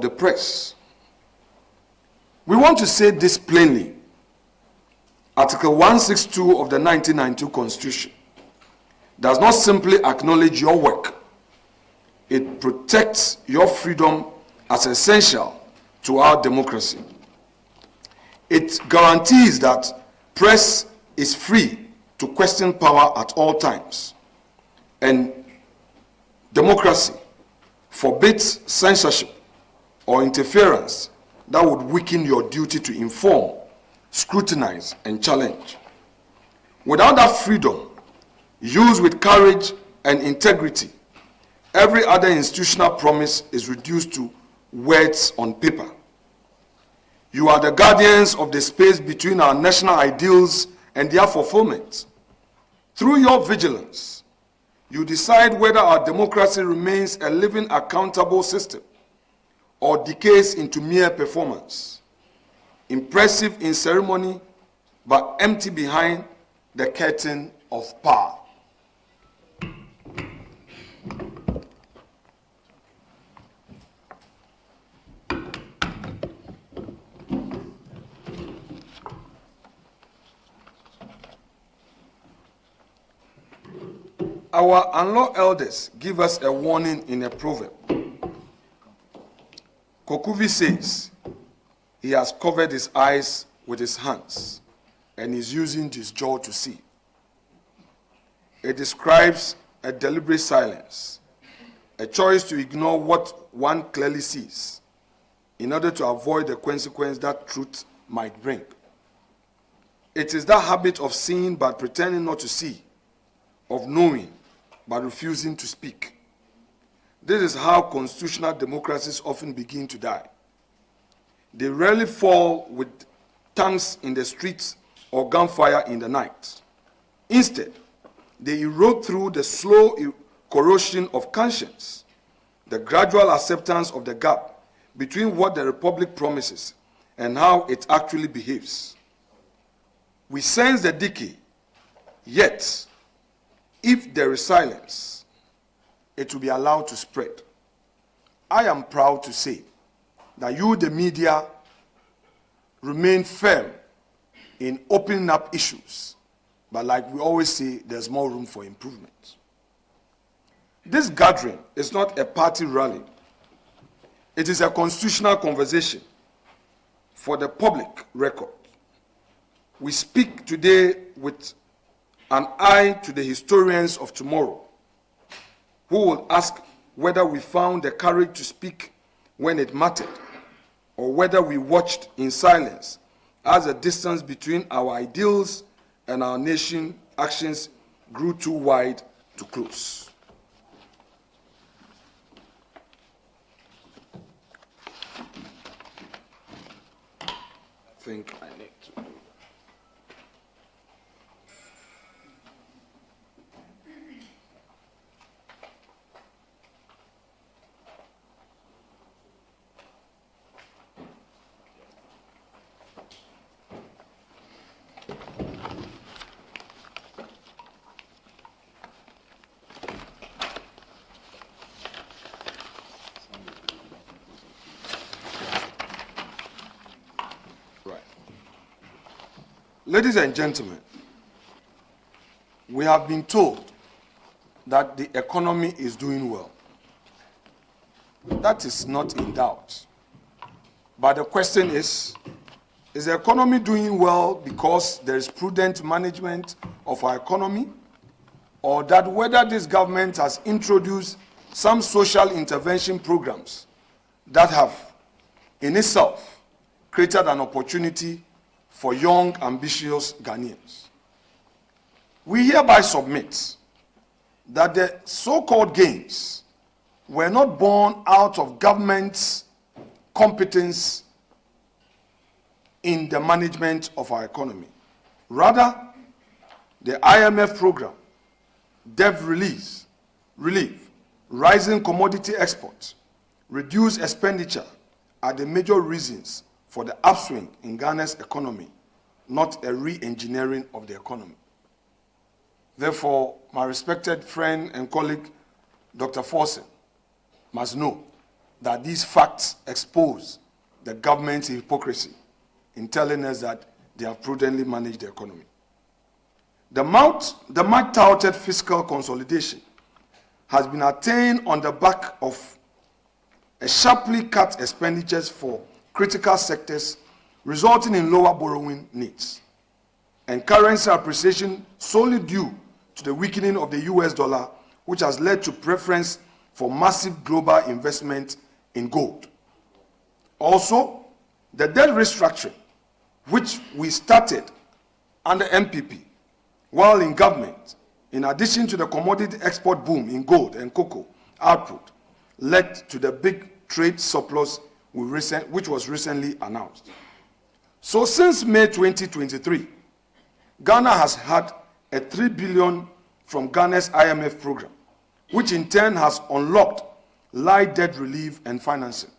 the press. We want to say this plainly. Article 162 of the 1992 Constitution does not simply acknowledge your work. It protects your freedom as essential to our democracy. It guarantees that press is free to question power at all times, and democracy forbids censorship or interference that would weaken your duty to inform, scrutinize, and challenge. Without that freedom, used with courage and integrity, every other institutional promise is reduced to words on paper. You are the guardians of the space between our national ideals and their fulfillment. Through your vigilance, you decide whether our democracy remains a living, accountable system or decays into mere performance, impressive in ceremony, but empty behind the curtain of power. Our Anlo elders give us a warning in a proverb. Kokuvi says, he has covered his eyes with his hands and is using his jaw to see. It describes a deliberate silence, a choice to ignore what one clearly sees in order to avoid the consequence that truth might bring. It is that habit of seeing but pretending not to see, of knowing but refusing to speak. This is how constitutional democracies often begin to die. They rarely fall with tanks in the streets or gunfire in the night. Instead, they erode through the slow corrosion of conscience, the gradual acceptance of the gap between what the Republic promises and how it actually behaves. We sense the decay, yet, if there is silence, it will be allowed to spread. I am proud to say that you, the media, remain firm in opening up issues. But like we always say, there's more room for improvement. This gathering is not a party rally. It is a constitutional conversation for the public record. We speak today with an eye to the historians of tomorrow, who will ask whether we found the courage to speak when it mattered, or whether we watched in silence as the distance between our ideals and our nation actions grew too wide to close. I think I need to. Ladies and gentlemen, we have been told that the economy is doing well. That is not in doubt. But the question is the economy doing well because there is prudent management of our economy, or that whether this government has introduced some social intervention programs that have in itself created an opportunity for young, ambitious Ghanaians? We hereby submit that the so-called gains were not born out of government's competence in the management of our economy. Rather, the IMF program, debt relief, rising commodity exports, reduced expenditure are the major reasons for the upswing in Ghana's economy, not a re-engineering of the economy. Therefore, my respected friend and colleague, Dr. Forson, must know that these facts expose the government's hypocrisy in telling us that they have prudently managed the economy. The much-touted fiscal consolidation has been attained on the back of a sharply cut expenditures for critical sectors, resulting in lower borrowing needs, and currency appreciation solely due to the weakening of the US dollar, which has led to preference for massive global investment in gold. Also, the debt restructuring, which we started under MPP while in government, in addition to the commodity export boom in gold and cocoa output, led to the big trade surplus which was recently announced. So since May 2023, Ghana has had a $3 billion from Ghana's IMF program, which in turn has unlocked light debt relief and financing.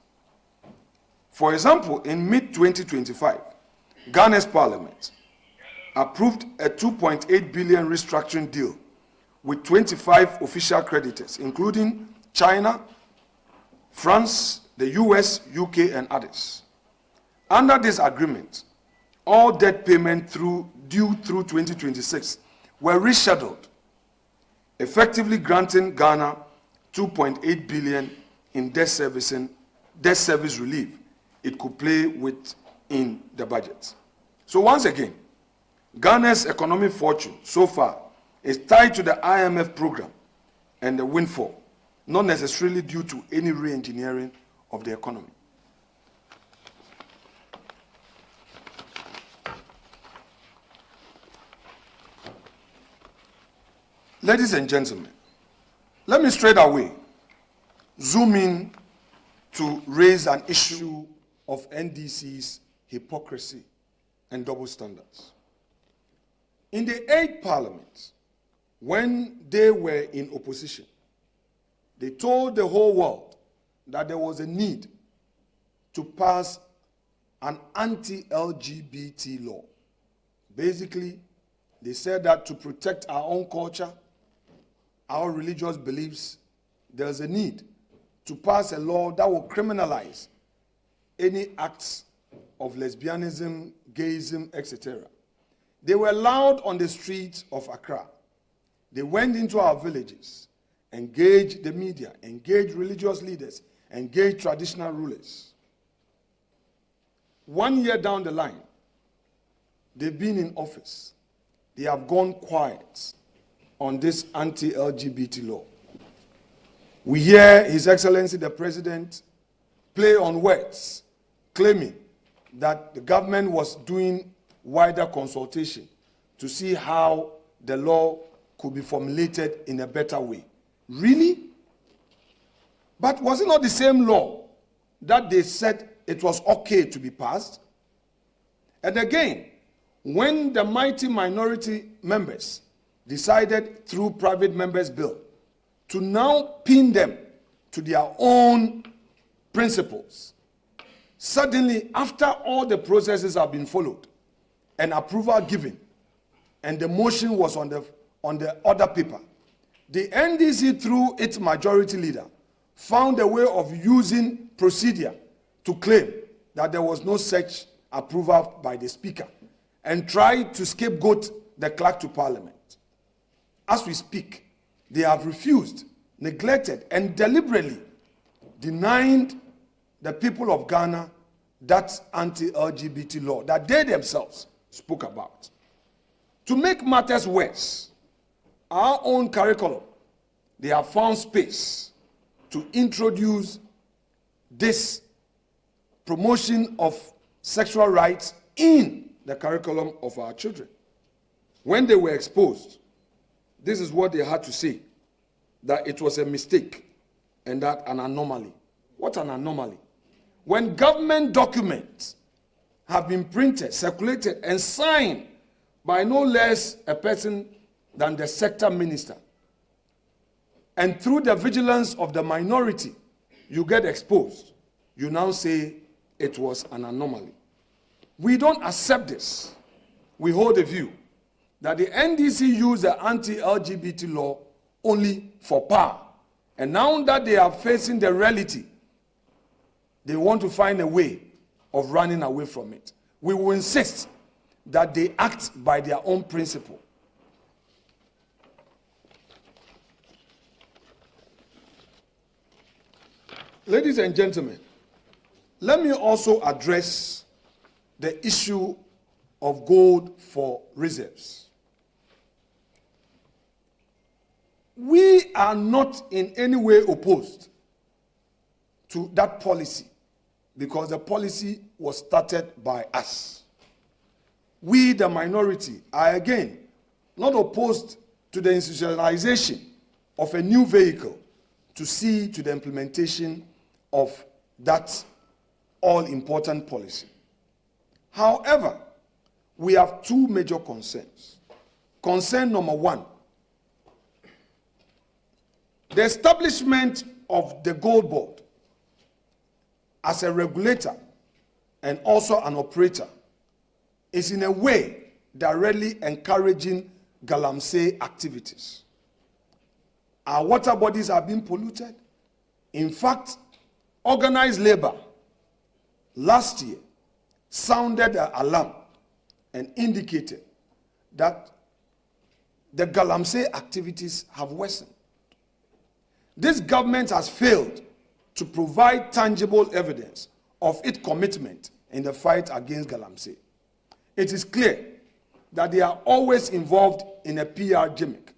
For example, in mid-2025, Ghana's parliament approved a $2.8 billion restructuring deal with 25 official creditors, including China, France, the US, UK, and others. Under this agreement, all debt payments due through 2026 were rescheduled, effectively granting Ghana $2.8 billion in debt service relief it could play with in the budget. So once again, Ghana's economic fortune so far is tied to the IMF program and the windfall, not necessarily due to any re-engineering of the economy. Ladies and gentlemen, let me straight away zoom in to raise an issue of NDC's hypocrisy and double standards. In the 8th Parliament, when they were in opposition, they told the whole world that there was a need to pass an anti-LGBT law. Basically, they said that to protect our own culture, our religious beliefs, there's a need to pass a law that will criminalize any acts of lesbianism, gayism, etc. They were loud on the streets of Accra. They went into our villages, engaged the media, engaged religious leaders, engaged traditional rulers. 1 year down the line, they've been in office. They have gone quiet on this anti-LGBT law. We hear His Excellency the President play on words, claiming that the government was doing wider consultation to see how the law could be formulated in a better way. Really? But was it not the same law that they said it was okay to be passed? And again, when the mighty minority members decided through private members' bill to now pin them to their own principles, suddenly, after all the processes have been followed and approval given, and the motion was on the other paper, the NDC, through its majority leader, found a way of using procedure to claim that there was no such approval by the Speaker and tried to scapegoat the clerk to Parliament. As we speak, they have refused, neglected, and deliberately denied the people of Ghana that anti-LGBT law that they themselves spoke about. To make matters worse, our own curriculum, they have found space to introduce this promotion of sexual rights in the curriculum of our children. When they were exposed, this is what they had to say, that it was a mistake and that an anomaly. What an anomaly? When government documents have been printed, circulated, and signed by no less a person than the sector minister, and through the vigilance of the minority, you get exposed, you now say it was an anomaly. We don't accept this. We hold a view that the NDC used the anti-LGBT law only for power. And now that they are facing the reality they want to find a way of running away from it. We will insist that they act by their own principle. Ladies and gentlemen, let me also address the issue of gold for reserves. We are not in any way opposed to that policy because the policy was started by us. We, the minority, are again not opposed to the institutionalization of a new vehicle to see to the implementation of that all-important policy. However, we have two major concerns. Concern number one, the establishment of the Gold Board as a regulator and also an operator is in a way directly encouraging galamsey activities. Our water bodies are being polluted. In fact, organized labor last year sounded an alarm and indicated that the galamsey activities have worsened. This government has failed to provide tangible evidence of its commitment in the fight against galamsey. It is clear that they are always involved in a PR gimmick,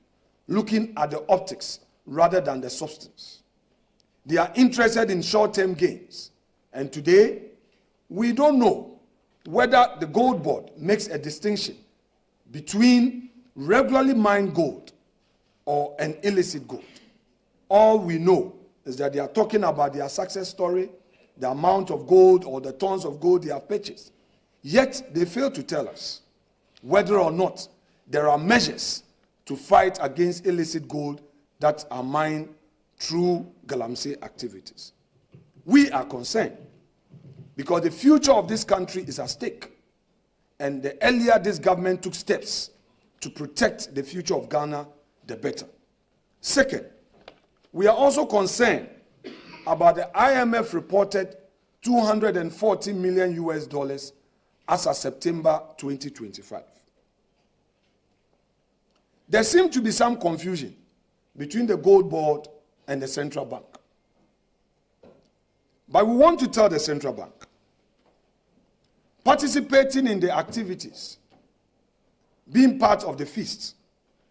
looking at the optics rather than the substance. They are interested in short-term gains. And today, we don't know whether the Gold Board makes a distinction between regularly mined gold or an illicit gold. All we know is that they are talking about their success story, the amount of gold or the tons of gold they have purchased. Yet, they fail to tell us whether or not there are measures to fight against illicit gold that are mined through galamsey activities. We are concerned because the future of this country is at stake. And the earlier this government took steps to protect the future of Ghana, the better. Second, we are also concerned about the IMF reported $240 million as of September 2025. There seemed to be some confusion between the Gold Board and the central bank. But we want to tell the central bank, participating in the activities, being part of the feast,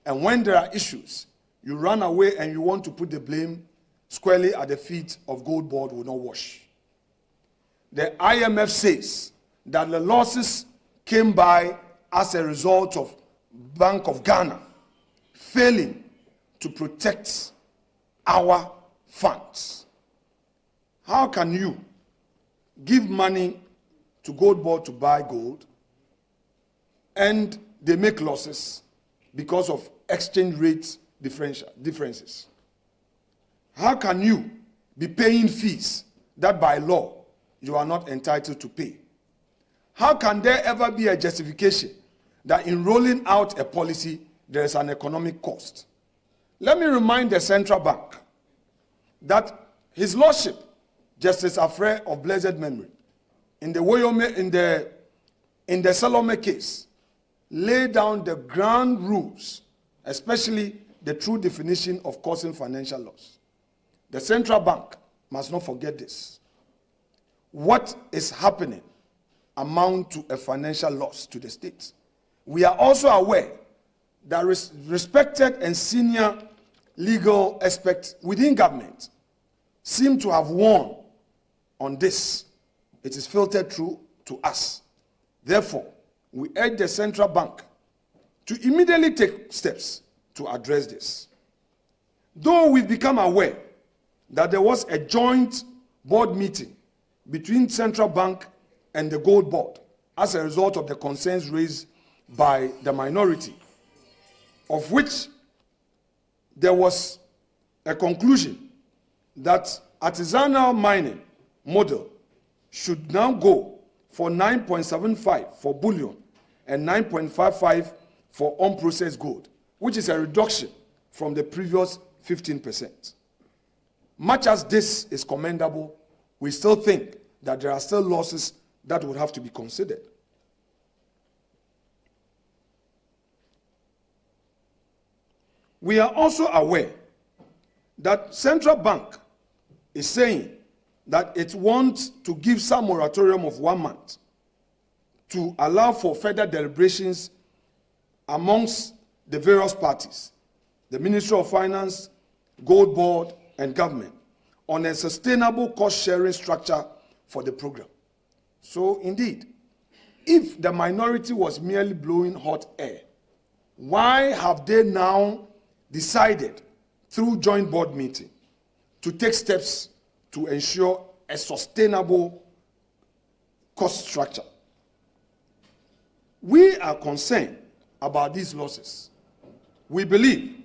and when there are issues, you run away and you want to put the blame squarely at the feet of Gold Board will not wash. The IMF says that the losses came by as a result of Bank of Ghana failing to protect our funds. How can you give money to Gold Board to buy gold and they make losses because of exchange rate differences? How can you be paying fees that by law you are not entitled to pay? How can there ever be a justification that in rolling out a policy there is an economic cost? Let me remind the central bank that His Lordship, Justice Afre of blessed memory, in the Salome case, laid down the ground rules, especially the true definition of causing financial loss. The central bank must not forget this. What is happening amount to a financial loss to the state. We are also aware that respected and senior legal experts within government seem to have warned on this. It is filtered through to us. Therefore, we urge the central bank to immediately take steps to address this. Though we've become aware that there was a joint board meeting between central bank and the Gold Board as a result of the concerns raised by the minority, of which there was a conclusion that artisanal mining model should now go for 9.75 for bullion and 9.55 for unprocessed gold, which is a reduction from the previous 15%. Much as this is commendable, we still think that there are still losses that would have to be considered. We are also aware that Central Bank is saying that it wants to give some moratorium of 1 month to allow for further deliberations amongst the various parties, the Ministry of Finance, Gold Board, and government, on a sustainable cost-sharing structure for the program. So indeed, if the minority was merely blowing hot air, why have they now decided through joint board meeting to take steps to ensure a sustainable cost structure? We are concerned about these losses. We believe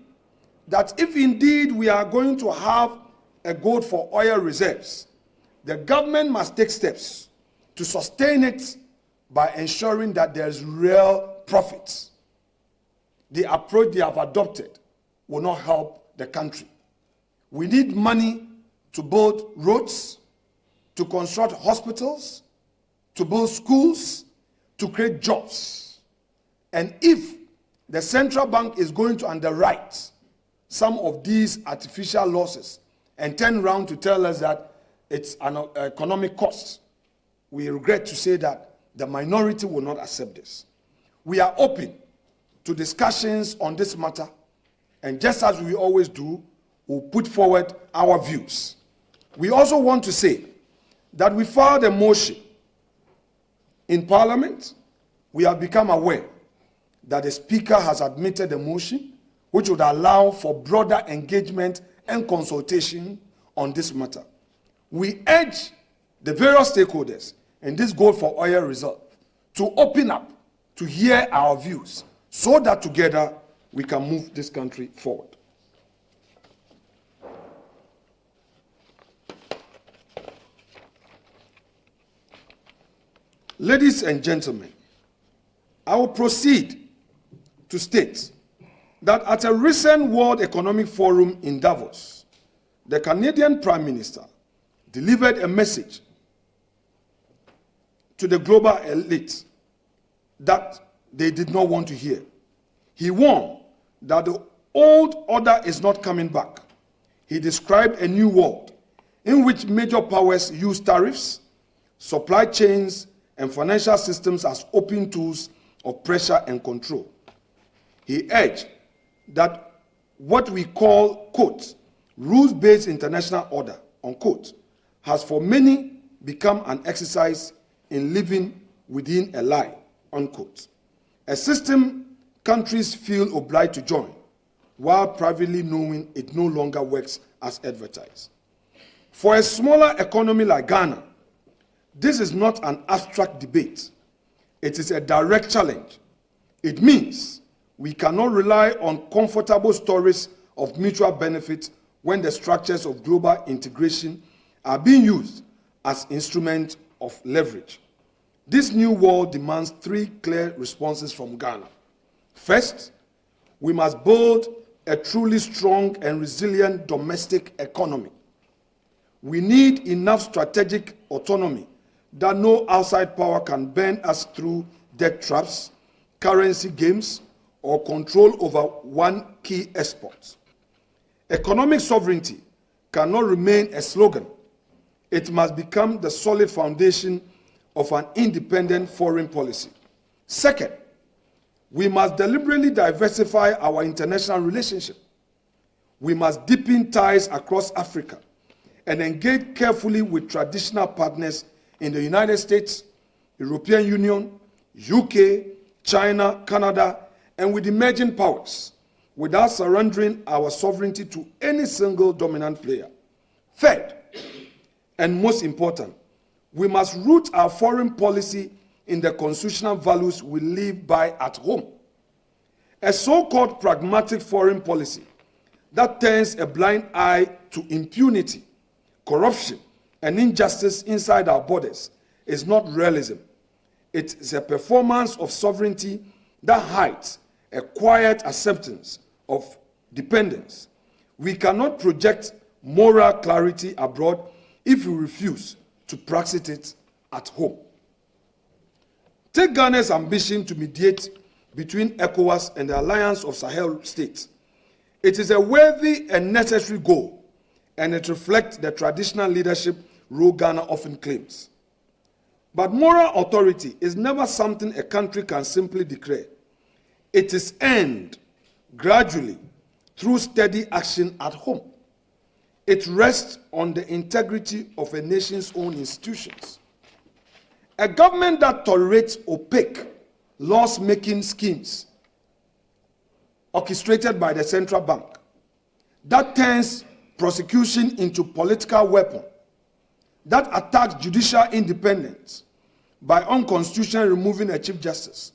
that if indeed we are going to have a gold for oil reserves, the government must take steps to sustain it by ensuring that there's real profits. The approach they have adopted will not help the country. We need money to build roads, to construct hospitals, to build schools, to create jobs. And if the central bank is going to underwrite some of these artificial losses and turn around to tell us that it's an economic cost, we regret to say that the minority will not accept this. We are open to discussions on this matter, and just as we always do, we'll put forward our views. We also want to say that we filed a motion in Parliament. We have become aware that the Speaker has admitted the motion, which would allow for broader engagement and consultation on this matter. We urge the various stakeholders in this Gold for Oil reserve to open up, to hear our views, so that together we can move this country forward. Ladies and gentlemen, I will proceed to state that at a recent World Economic Forum in Davos, the Canadian Prime Minister delivered a message to the global elite that they did not want to hear. He warned that the old order is not coming back. He described a new world in which major powers use tariffs, supply chains, and financial systems as open tools of pressure and control. He urged that what we call, quote, rules-based international order, unquote, has for many become an exercise in living within a lie, unquote. A system countries feel obliged to join, while privately knowing it no longer works as advertised. For a smaller economy like Ghana, this is not an abstract debate. It is a direct challenge. It means we cannot rely on comfortable stories of mutual benefit when the structures of global integration are being used as instruments of leverage. This new world demands three clear responses from Ghana. First, we must build a truly strong and resilient domestic economy. We need enough strategic autonomy that no outside power can bend us through debt traps, currency games, or control over one key export. Economic sovereignty cannot remain a slogan. It must become the solid foundation of an independent foreign policy. Second, we must deliberately diversify our international relationship. We must deepen ties across Africa and engage carefully with traditional partners in the United States, European Union, UK, China, Canada, and with emerging powers, without surrendering our sovereignty to any single dominant player. Third, and most important, we must root our foreign policy in the constitutional values we live by at home. A so-called pragmatic foreign policy that turns a blind eye to impunity, corruption, and injustice inside our borders is not realism. It is a performance of sovereignty that hides a quiet acceptance of dependence. We cannot project moral clarity abroad if we refuse to practice it at home. Take Ghana's ambition to mediate between ECOWAS and the Alliance of Sahel States. It is a worthy and necessary goal, and it reflects the traditional leadership role Ghana often claims. But moral authority is never something a country can simply declare. It is earned gradually through steady action at home. It rests on the integrity of a nation's own institutions. A government that tolerates opaque, loss-making schemes orchestrated by the central bank, that turns prosecution into political weapon, that attacks judicial independence by unconstitutionally removing a chief justice,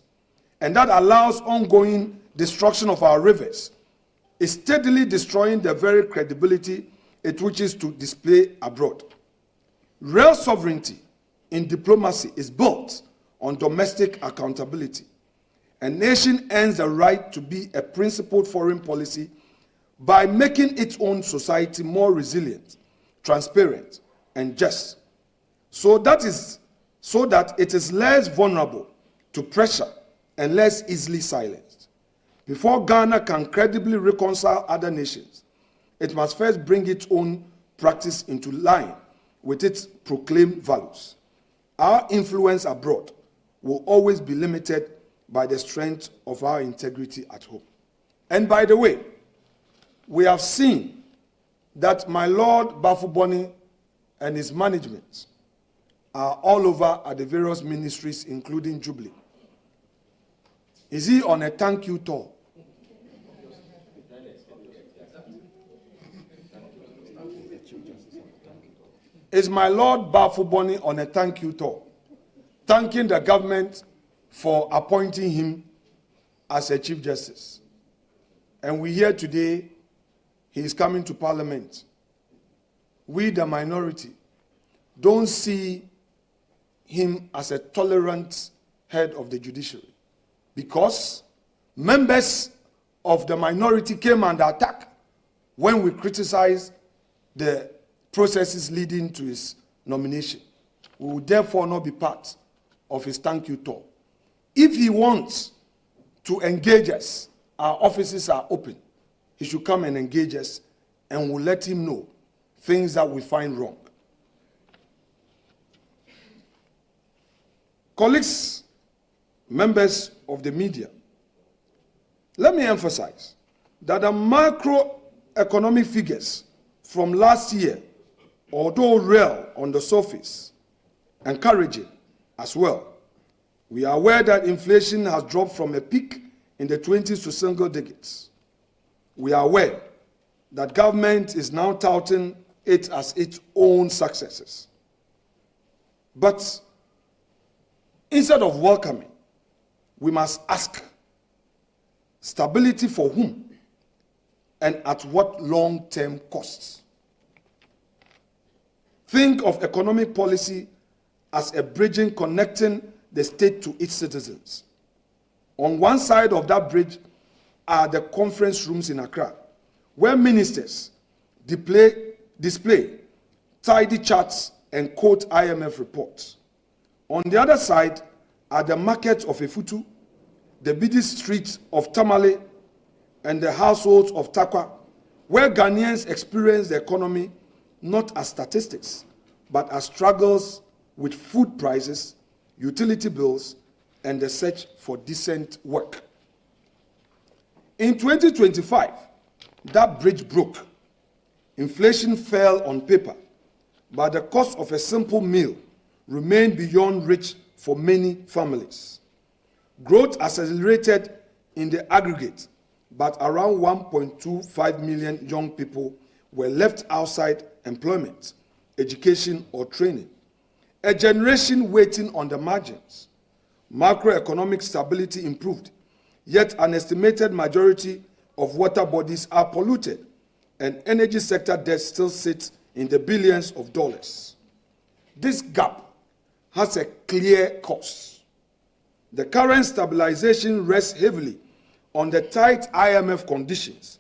and that allows ongoing destruction of our rivers, is steadily destroying the very credibility it wishes to display abroad. Real sovereignty in diplomacy is built on domestic accountability. A nation earns the right to be a principled foreign policy by making its own society more resilient, transparent, and just, so that it is less vulnerable to pressure and less easily silenced. Before Ghana can credibly reconcile other nations, it must first bring its own practice into line with its proclaimed values. Our influence abroad will always be limited by the strength of our integrity at home. And by the way, we have seen that my Lord Bafuboni and his management are all over at the various ministries, including Jubilee. Is he on a thank you tour? Is my Lord Bafuboni on a thank you tour, thanking the government for appointing him as a Chief Justice? And we hear today he is coming to Parliament. We, the minority, don't see him as a tolerant head of the judiciary, because members of the minority came under attack when we criticized the processes leading to his nomination. We will therefore not be part of his thank you tour. If he wants to engage us, our offices are open. He should come and engage us, and we'll let him know things that we find wrong. Colleagues, members of the media, let me emphasize that the macroeconomic figures from last year, although real on the surface, encouraging as well, we are aware that inflation has dropped from a peak in the 20s to single digits. We are aware that government is now touting it as its own successes. But instead of welcoming, we must ask, stability for whom and at what long-term costs? Think of economic policy as a bridging connecting the state to its citizens. On one side of that bridge are the conference rooms in Accra, where ministers display tidy charts and quote IMF reports. On the other side are the markets of Efutu, the busy streets of Tamale, and the households of Takwa, where Ghanaians experience the economy not as statistics, but as struggles with food prices, utility bills, and the search for decent work. In 2025, that bridge broke. Inflation fell on paper, but the cost of a simple meal remained beyond reach for many families. Growth accelerated in the aggregate, but around 1.25 million young people were left outside employment, education, or training. A generation waiting on the margins. Macroeconomic stability improved, yet an estimated majority of water bodies are polluted, and energy sector debt still sits in the billions of dollars. This gap has a clear cost. The current stabilization rests heavily on the tight IMF conditions,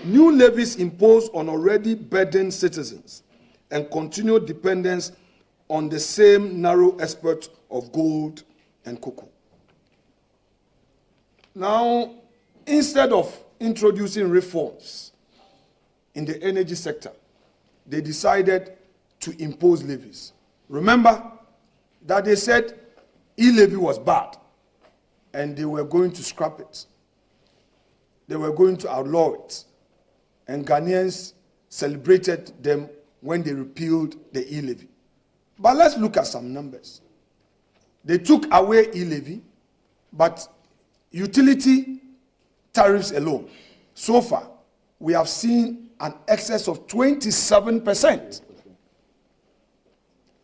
new levies imposed on already burdened citizens, and continued dependence on the same narrow export of gold and cocoa. Now, instead of introducing reforms in the energy sector, they decided to impose levies. Remember that they said e-levy was bad and they were going to scrap it. They were going to outlaw it. And Ghanaians celebrated them when they repealed the e-levy. But let's look at some numbers. They took away e-levy, but utility tariffs alone, so far, we have seen an excess of 27%.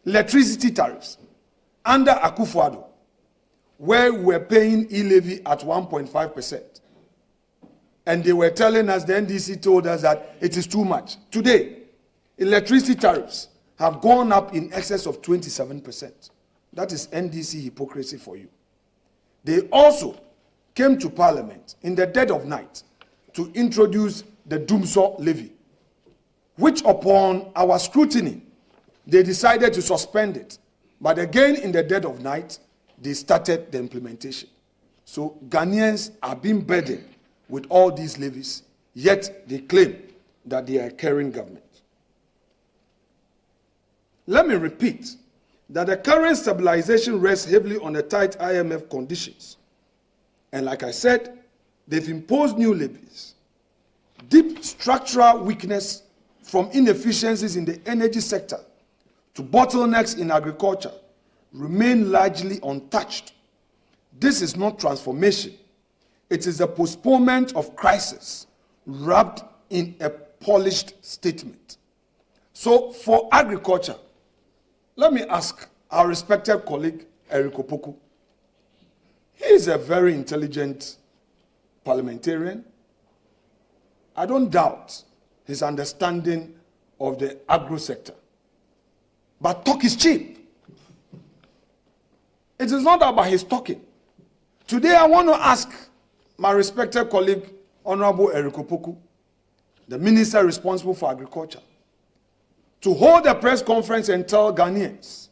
Electricity tariffs, under Akufo-Addo, where we were paying e-levy at 1.5%. And they were telling us, the NDC told us that it is too much. Today, electricity tariffs have gone up in excess of 27%. That is NDC hypocrisy for you. They also came to Parliament in the dead of night to introduce the Dumsor levy, which upon our scrutiny, they decided to suspend it. But again, in the dead of night, they started the implementation. So Ghanaians are being burdened with all these levies, yet they claim that they are a caring government. Let me repeat that the current stabilization rests heavily on the tight IMF conditions. And like I said, they've imposed new levies. Deep structural weakness from inefficiencies in the energy sector to bottlenecks in agriculture remain largely untouched. This is not transformation. It is a postponement of crisis wrapped in a polished statement. So for agriculture, let me ask our respected colleague, Eric Opoku. He is a very intelligent parliamentarian. I don't doubt his understanding of the agro sector. But talk is cheap. It is not about his talking. Today I want to ask my respected colleague, Honorable Eric Opoku, the minister responsible for agriculture, to hold a press conference and tell Ghanaians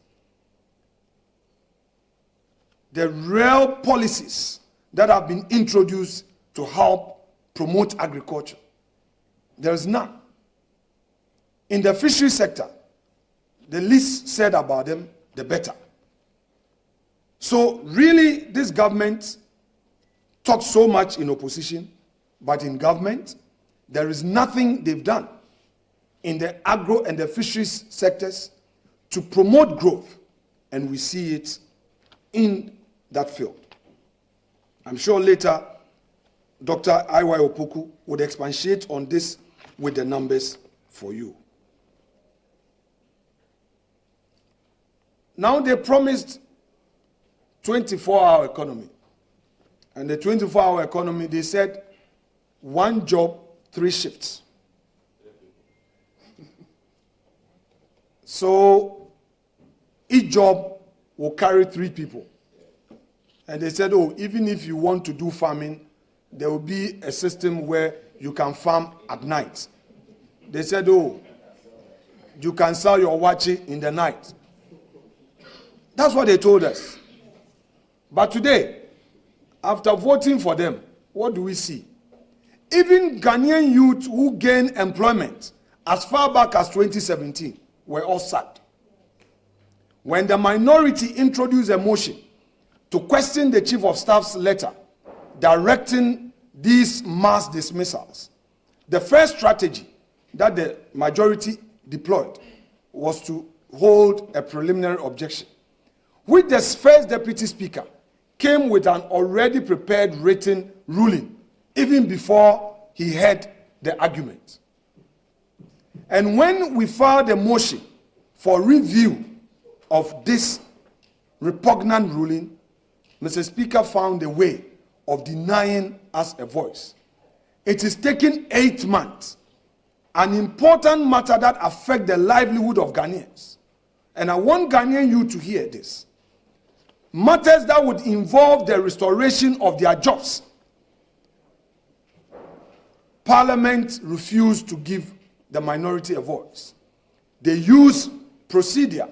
the real policies that have been introduced to help promote agriculture. There is none. In the fishery sector, the least said about them, the better. So really, this government talks so much in opposition, but in government, there is nothing they've done in the agro and the fisheries sectors to promote growth, and we see it in that field. I'm sure later Dr. I.Y. Opoku would expatiate on this with the numbers for you. Now they promised 24-hour economy. And the 24-hour economy, they said, 1 job, 3 shifts. So each job will carry 3 people. And they said, oh, even if you want to do farming, there will be a system where you can farm at night. They said, oh, you can sell your wachi in the night. That's what they told us. But today, after voting for them, what do we see? Even Ghanaian youth who gained employment as far back as 2017 were all sacked. When the minority introduced a motion to question the Chief of Staff's letter directing these mass dismissals, the first strategy that the majority deployed was to hold a preliminary objection, which the first deputy speaker came with an already prepared written ruling even before he heard the argument. And when we filed a motion for review of this repugnant ruling, Mr. Speaker found a way of denying us a voice. It is taking 8 months, an important matter that affects the livelihood of Ghanaians. And I want Ghanaian youth to hear this. Matters that would involve the restoration of their jobs. Parliament refused to give the minority a voice. They use procedure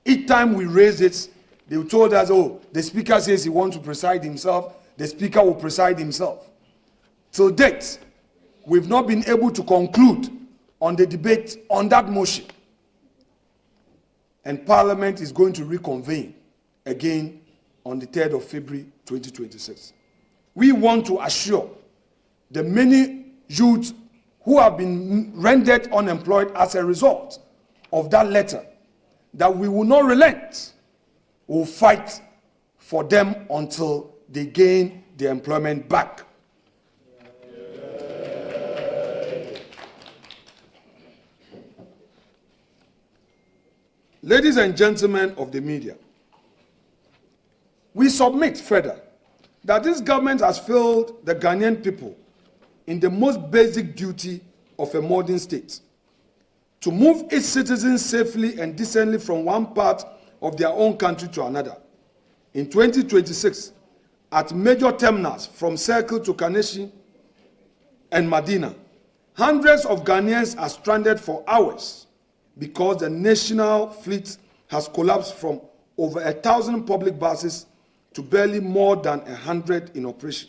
Each time we raised it, they told us, oh, the speaker says he wants to preside himself, the speaker will preside himself. Till date, we've not been able to conclude on the debate on that motion. And Parliament is going to reconvene again on the 3rd of February 2026. We want to assure the many youths who have been rendered unemployed as a result of that letter that we will not relent. We will fight for them until they gain their employment back. Ladies and gentlemen of the media, we submit further that this government has failed the Ghanaian people in the most basic duty of a modern state, to move its citizens safely and decently from one part of their own country to another. In 2026, at major terminals from Circle to Kaneshie and Medina, hundreds of Ghanaians are stranded for hours because the national fleet has collapsed from over 1,000 public buses to barely more than 100 in operation.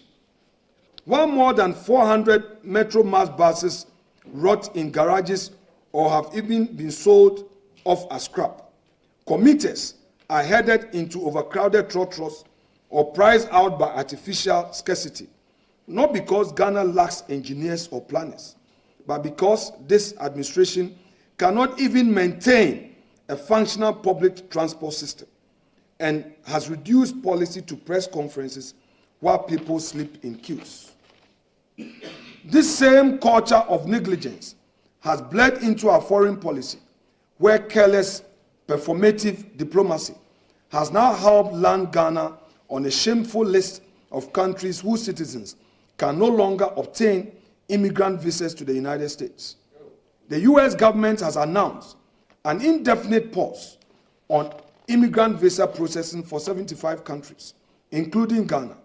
While more than 400 Metro Mass buses rot in garages or have even been sold off as scrap, commuters are headed into overcrowded trotros or priced out by artificial scarcity, not because Ghana lacks engineers or planners, but because this administration cannot even maintain a functional public transport system and has reduced policy to press conferences while people sleep in queues. This same culture of negligence has bled into our foreign policy, where careless performative diplomacy has now helped land Ghana on a shameful list of countries whose citizens can no longer obtain immigrant visas to the United States. The US government has announced an indefinite pause on immigrant visa processing for 75 countries, including Ghana,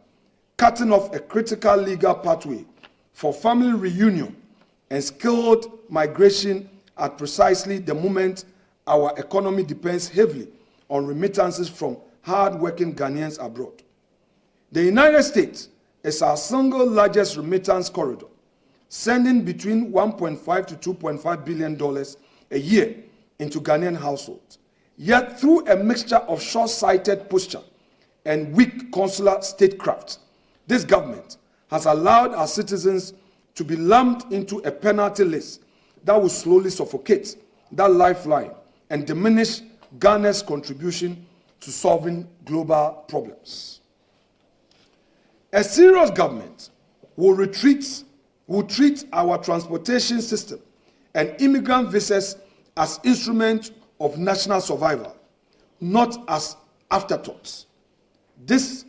cutting off a critical legal pathway for family reunion and skilled migration at precisely the moment our economy depends heavily on remittances from hard-working Ghanaians abroad. The United States is our single largest remittance corridor, sending between $1.5 to $2.5 billion a year into Ghanaian households. Yet through a mixture of short-sighted posture and weak consular statecraft, this government has allowed our citizens to be lumped into a penalty list that will slowly suffocate that lifeline and diminish Ghana's contribution to solving global problems. A serious government will treat our transportation system and immigrant visas as instruments of national survival, not as afterthoughts. This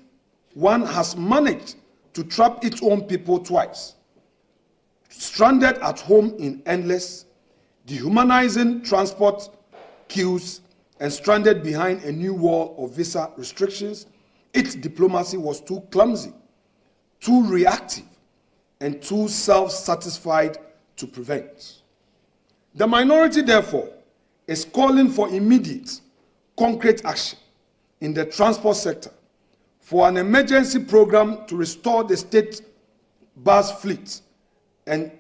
one has managed to trap its own people twice, stranded at home in endless, dehumanizing transport queues, and stranded behind a new wall of visa restrictions. Its diplomacy was too clumsy, too reactive, and too self-satisfied to prevent. The minority, therefore, is calling for immediate, concrete action in the transport sector, for an emergency program to restore the state bus fleet and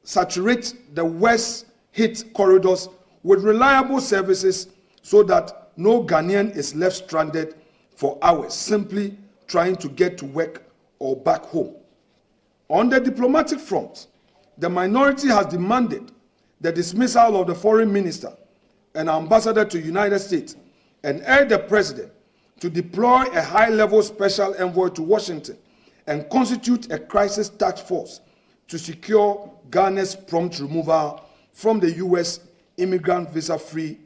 saturate the worst-hit corridors with reliable services so that no Ghanaian is left stranded for hours simply trying to get to work or back home. On the diplomatic front, the minority has demanded the dismissal of the foreign minister and ambassador to the United States and urged the president to deploy a high-level special envoy to Washington and constitute a crisis task force to secure Ghana's prompt removal from the U.S. immigrant visa-free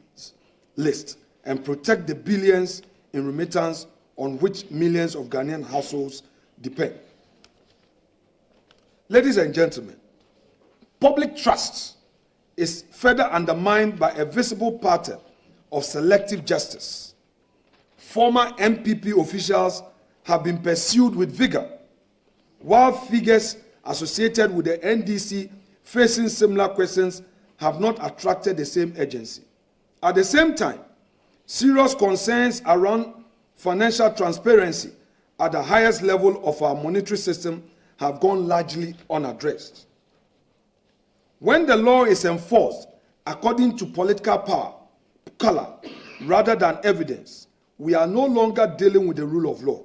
list and protect the billions in remittance on which millions of Ghanaian households depend. Ladies and gentlemen, public trust is further undermined by a visible pattern of selective justice. Former MPP officials have been pursued with vigor, while figures associated with the NDC facing similar questions have not attracted the same urgency. At the same time, Serious concerns around financial transparency at the highest level of our monetary system have gone largely unaddressed. When the law is enforced according to political power, color, rather than evidence, we are no longer dealing with the rule of law.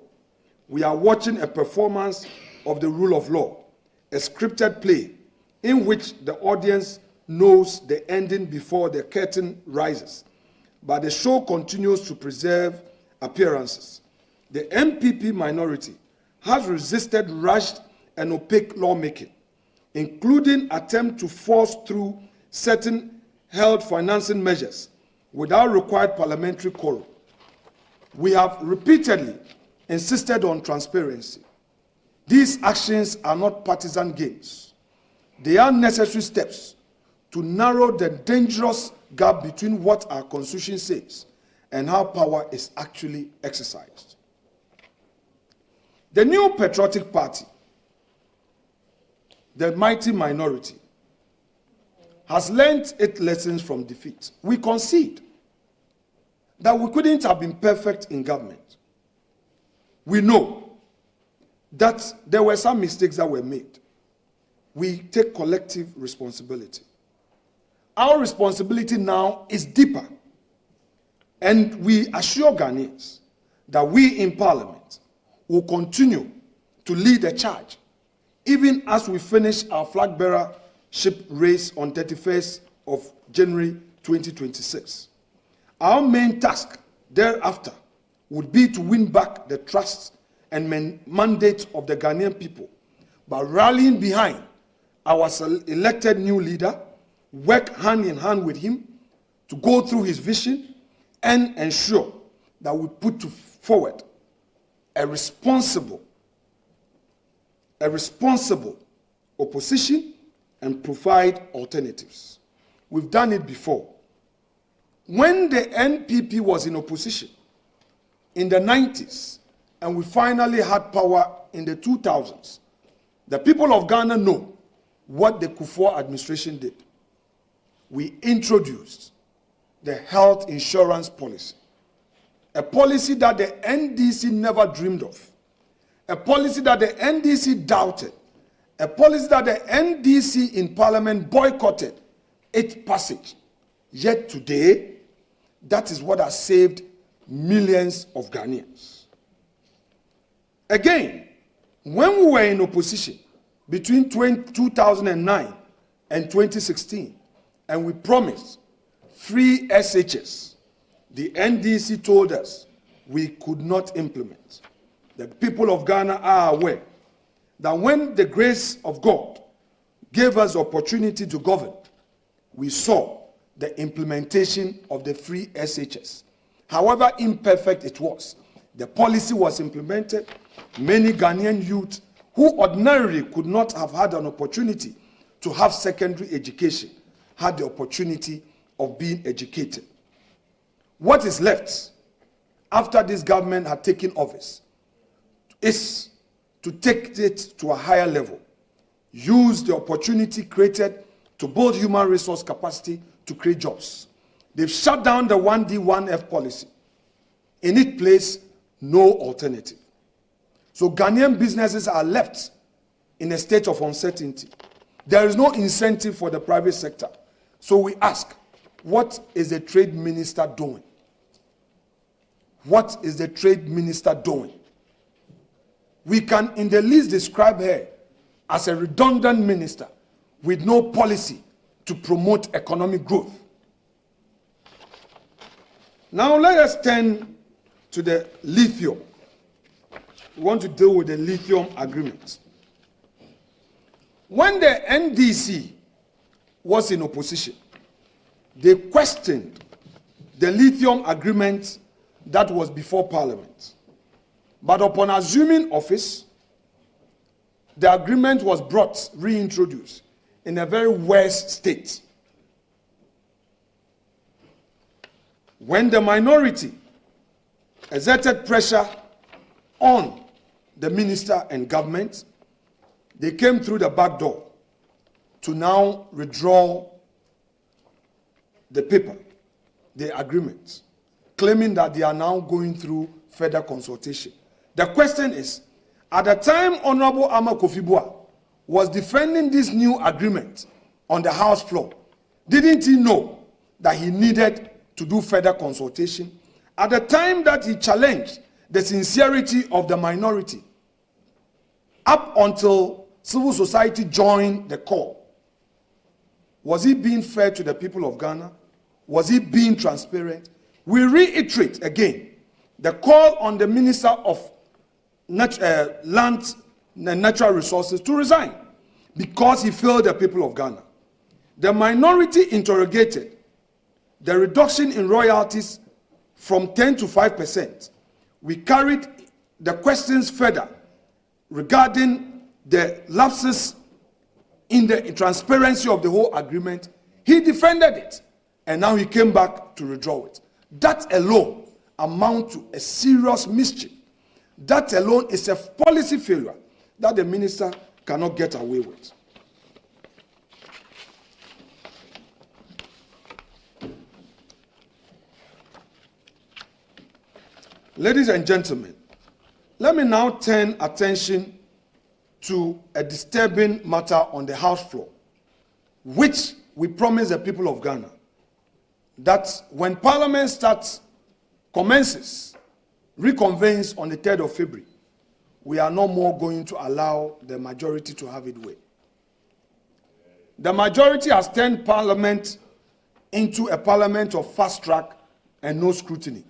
We are watching a performance of the rule of law, a scripted play in which the audience knows the ending before the curtain rises, but the show continues to preserve appearances. The MPP minority has resisted rushed and opaque lawmaking, including attempts to force through certain held financing measures without required parliamentary quorum. We have repeatedly insisted on transparency. These actions are not partisan games. They are necessary steps to narrow the dangerous gap between what our Constitution says and how power is actually exercised. The New Patriotic Party, the mighty minority, has learned its lessons from defeat. We concede that we couldn't have been perfect in government. We know that there were some mistakes that were made. We take collective responsibility. Our responsibility now is deeper, and we assure Ghanaians that we in Parliament will continue to lead the charge, even as we finish our flag bearership race on 31st of January 2026. Our main task thereafter would be to win back the trust and mandate of the Ghanaian people by rallying behind our elected new leader, work hand in hand with him to go through his vision and ensure that we put forward a responsible opposition and provide alternatives. We've done it before. When the NPP was in opposition in the 90s and we finally had power in the 2000s, the people of Ghana know what the Kufuor administration did. We introduced the health insurance policy, a policy that the NDC never dreamed of, a policy that the NDC doubted, a policy that the NDC in Parliament boycotted its passage. Yet today, that is what has saved millions of Ghanaians. Again, when we were in opposition between 2009 and 2016, and we promised free SHS, the NDC told us we could not implement. The people of Ghana are aware that when the grace of God gave us the opportunity to govern, we saw the implementation of the free SHS. However imperfect it was, the policy was implemented. Many Ghanaian youth who ordinarily could not have had an opportunity to have secondary education had the opportunity of being educated. What is left after this government had taken office is to take it to a higher level, use the opportunity created to build human resource capacity to create jobs. They've shut down the 1D, 1F policy. In its place, no alternative. So Ghanaian businesses are left in a state of uncertainty. There is no incentive for the private sector. So we ask, what is the trade minister doing? What is the trade minister doing? We can in the least describe her as a redundant minister with no policy to promote economic growth. Now let us turn to the lithium. We want to deal with the lithium agreement. When the NDC was in opposition, they questioned the lithium agreement that was before Parliament. But upon assuming office, the agreement was reintroduced in a very worse state. When the minority exerted pressure on the minister and government, they came through the back door to now withdraw the paper, the agreement. claiming that they are now going through further consultation. The question is, at the time Honorable Ama Kofi Boah was defending this new agreement on the House floor, didn't he know that he needed to do further consultation? At the time that he challenged the sincerity of the minority, up until civil society joined the call, was he being fair to the people of Ghana? Was he being transparent? We reiterate again the call on the Minister of Land and Natural Resources to resign because he failed the people of Ghana. The minority interrogated the reduction in royalties from 10 to 5%. We carried the questions further regarding the lapses in the transparency of the whole agreement. He defended it, and now he came back to withdraw it. That alone amounts to a serious mischief. That alone is a policy failure that the minister cannot get away with. Ladies and gentlemen, let me now turn attention to a disturbing matter on the House floor, which we promise the people of Ghana that when Parliament commences, reconvenes on the 3rd of February, we are no more going to allow the majority to have its way. The majority has turned Parliament into a Parliament of fast track and no scrutiny.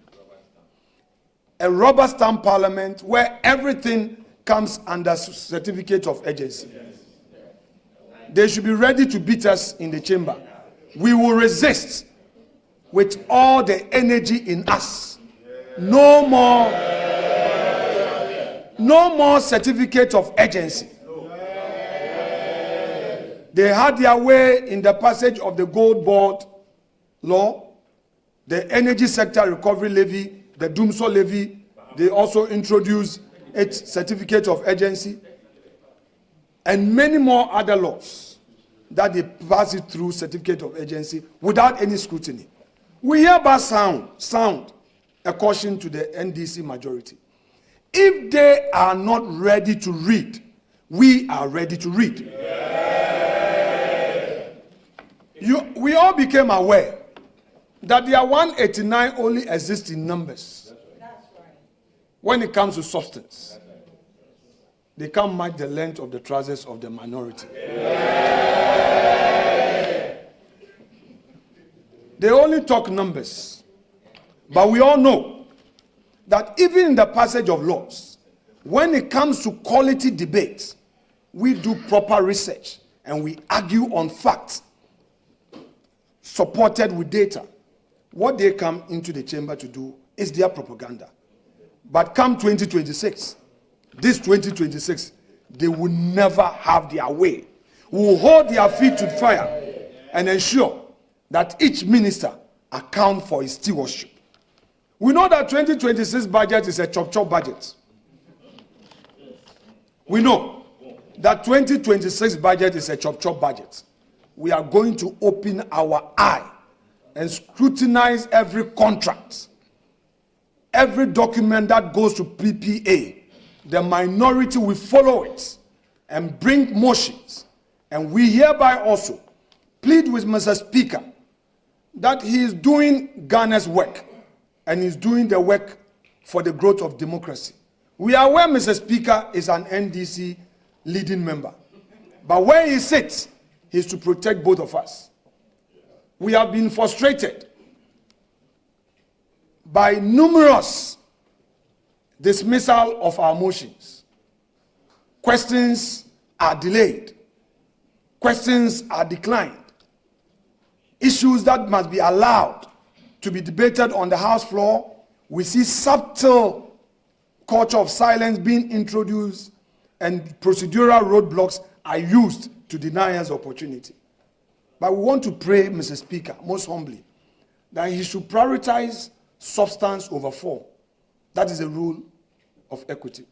A rubber stamp Parliament where everything comes under certificate of urgency. They should be ready to beat us in the chamber. We will resist with all the energy in us. No more certificate of urgency. They had their way in the passage of the Gold Board law, the Energy Sector Recovery Levy, the Dumsor Levy. They also introduced its certificate of urgency, and many more other laws that they pass it through certificate of urgency without any scrutiny. We hereby sound a caution to the NDC majority. If they are not ready to read, we are ready to read. We all became aware that their 189 only exists in numbers. When it comes to substance, they can't match the length of the trousers of the minority. They only talk numbers. But we all know that even in the passage of laws, when it comes to quality debates, we do proper research and we argue on facts supported with data. What they come into the chamber to do is their propaganda. But come 2026, this 2026, they will never have their way. We will hold their feet to the fire and ensure that each minister account for his stewardship. We know that 2026 budget is a chop-chop budget. We know that 2026 budget is a chop-chop budget. We are going to open our eye and scrutinize every contract, every document that goes to PPA. The minority will follow it and bring motions. And we hereby also plead with Mr. Speaker that he is doing Ghana's work and he's doing the work for the growth of democracy. We are aware Mr. Speaker is an NDC leading member. But where he sits, he is to protect both of us. We have been frustrated by numerous dismissal of our motions. Questions are delayed. Questions are declined. Issues that must be allowed to be debated on the House floor, we see subtle culture of silence being introduced and procedural roadblocks are used to deny us opportunity. But we want to pray, Mr. Speaker, most humbly, that he should prioritize substance over form. That is a rule of equity.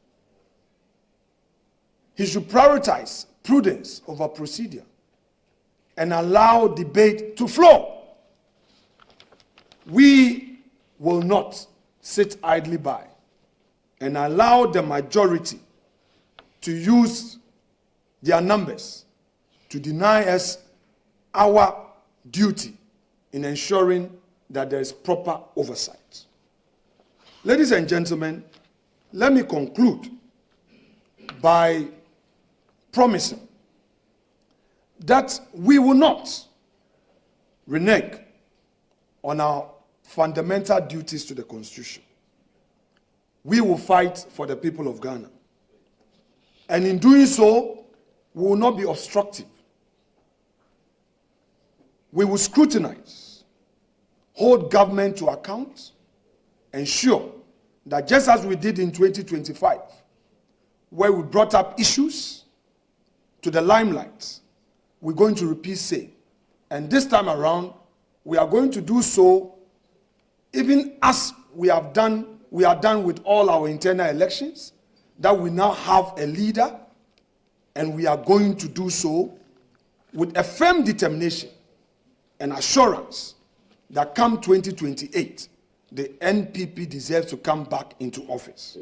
He should prioritize prudence over procedure and allow debate to flow. We will not sit idly by and allow the majority to use their numbers to deny us our duty in ensuring that there is proper oversight. Ladies and gentlemen, let me conclude by promising that we will not renege on our fundamental duties to the Constitution. We will fight for the people of Ghana. And in doing so, we will not be obstructive. We will scrutinize, hold government to account, ensure that just as we did in 2025, where we brought up issues to the limelight, we're going to repeat same. And this time around, we are going to do so even as we are done with all our internal elections, that we now have a leader, and we are going to do so with a firm determination and assurance that come 2028, the NPP deserves to come back into office.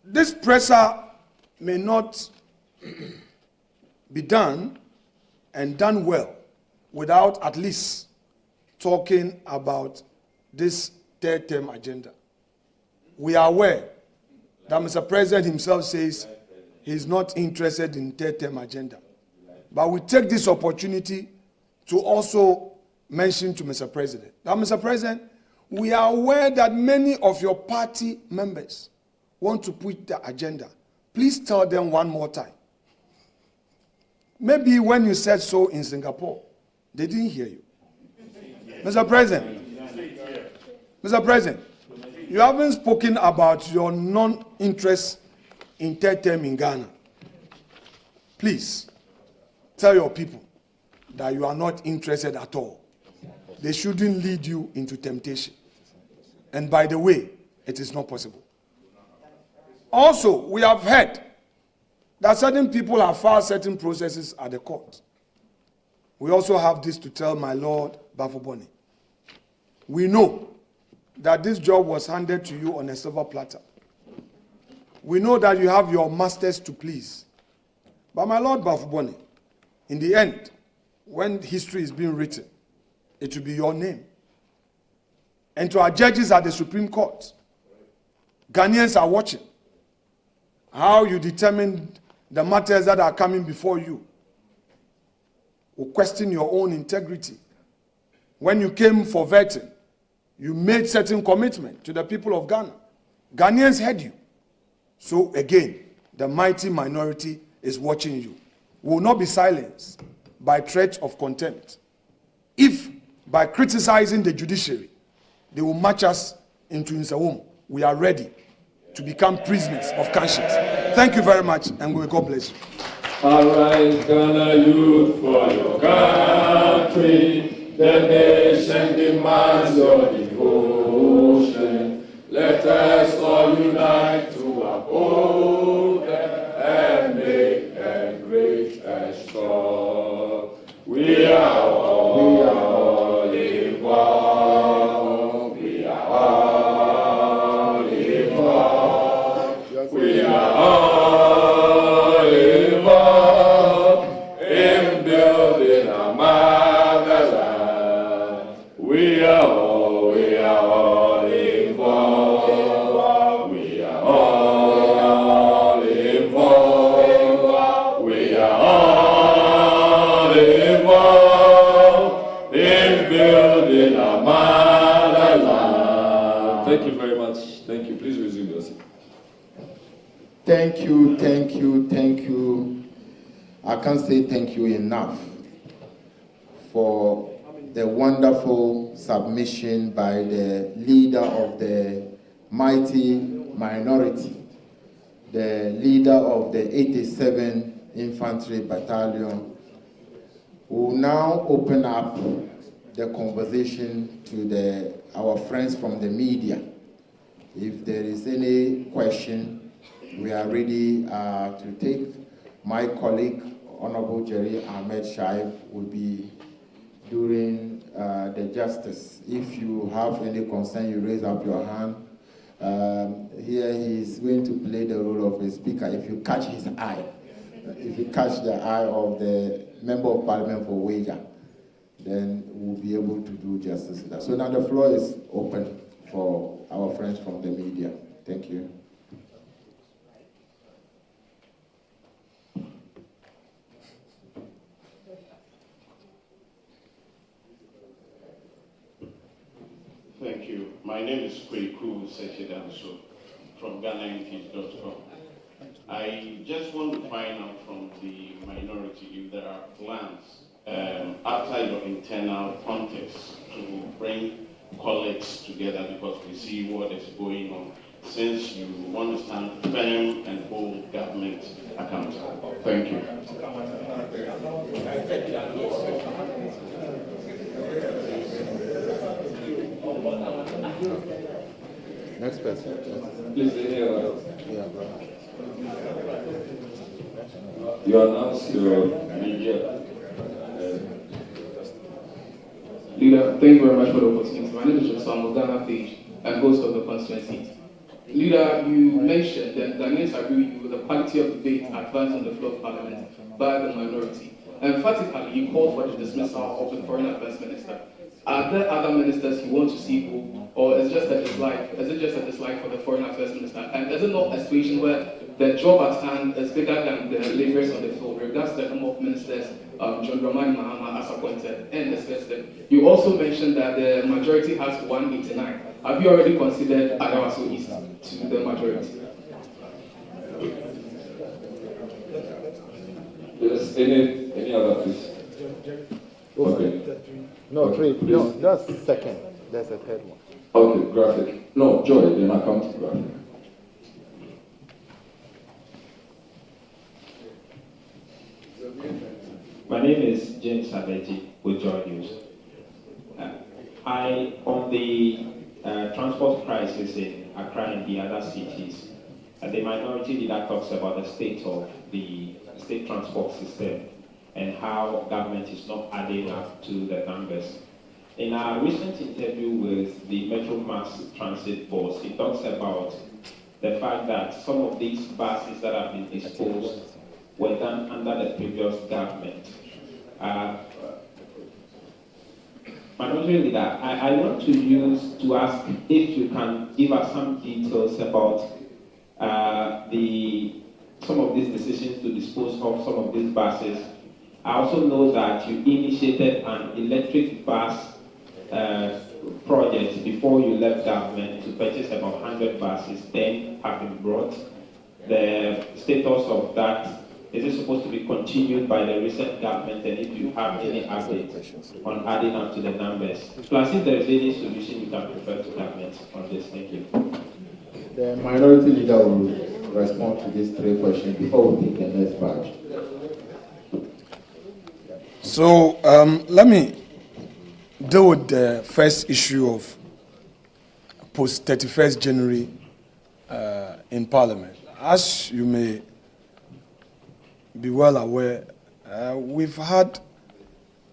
This presser may not be done and done well without at least talking about this third term agenda. We are aware that Mr. President himself says he's not interested in third term agenda. But we take this opportunity to also mention to Mr. President that, Mr. President, we are aware that many of your party members want to put the agenda. Please tell them one more time. Maybe when you said so in Singapore, they didn't hear you. Mr. President, you haven't spoken about your non-interest in third term in Ghana. Please tell your people that you are not interested at all. They shouldn't lead you into temptation. And by the way, it is not possible. Also, we have heard that certain people have filed certain processes at the court. We also have this to tell my Lord Bafuboni. We know that this job was handed to you on a silver platter. We know that you have your masters to please. But my Lord Bafuboni, in the end, when history is being written, it will be your name. And to our judges at the Supreme Court, Ghanaians are watching how you determine the matters that are coming before you. Will question your own integrity. When you came for vetting, you made certain commitment to the people of Ghana. Ghanaians heard you. So again, the mighty minority is watching you. We will not be silenced by threat of contempt. If by criticizing the judiciary, they will march us into Nsawam, we are ready to become prisoners of conscience. Thank you very much, and God bless you. Arise, Ghana youth, for your country. The nation demands your devotion. Let us all unite to uphold and make a great and strong. We are all involved. We are all involved. We are all involved in building our motherland. We are all involved. We are all involved. We are all involved in building our motherland. Thank you very much. Thank you. Please resume your seat. Thank you, thank you, thank you. I can't say thank you enough for the wonderful submission by the leader of the mighty minority, the leader of the 87 Infantry Battalion, who will now open up the conversation to our friends from the media. If there is any question, we are ready to take. My colleague, Honorable Jerry Ahmed Shaib, will be doing the justice. If you have any concern, you raise up your hand. Here he is going to play the role of a speaker. If you catch his eye, if you catch the eye of the Member of Parliament for Wager, then we'll be able to do justice to that. So now the floor is open for our friends from the media. Thank you. Thank you. My name is Kweku Sechidanso from GhanaInfis.com. I just want to find out from the minority if there are plans outside of internal context to bring colleagues together, because we see what is going on, since you want to stand firm and hold government accountable. Thank you. Next person. Please, Yeah, bro. you announce your media. Leader, thank you very much for the opportunity. My name is Joseph Mugana Page, and host of the constituency. Leader, you mentioned that Ghanaians agree with you with the quality of debate advanced on the floor of Parliament by the minority. Emphatically, you called for the dismissal of the Foreign Affairs Minister. Are there other ministers you want to see go, or is it just a dislike for the Foreign Affairs Minister? And is it not a situation where the job at hand is bigger than the labourers on the floor, regards to the number of ministers John Dramani Mahama has appointed and dismissed? You also mentioned that the majority has 189. Have you already considered Adawaso East to the majority? Yes, any other, please? Okay. No, three. No, that's second. There's a third one. Okay, graphic. No, Joy, then I come to graphic. My name is James Abeji with Joy News. On the transport crisis in Accra and the other cities, the minority leader talks about the state of the state transport system and how government is not adding up to the numbers. In our recent interview with the Metro Mass Transit boss, he talks about the fact that some of these buses that have been disposed were done under the previous government. Minority Leader, I want to ask if you can give us some details about some of these decisions to dispose of some of these buses. I also know that you initiated an electric bus project before you left government to purchase about 100 buses, 10 have been brought. The status of that, is it supposed to be continued by the recent government, and if you have any updates on adding up to the numbers? Plus, if there is any solution you can prefer to government on this, thank you. The minority leader will respond to these three questions before we take the next batch. So let me deal with the first issue of post 31st January in Parliament. As you may be well aware, we've had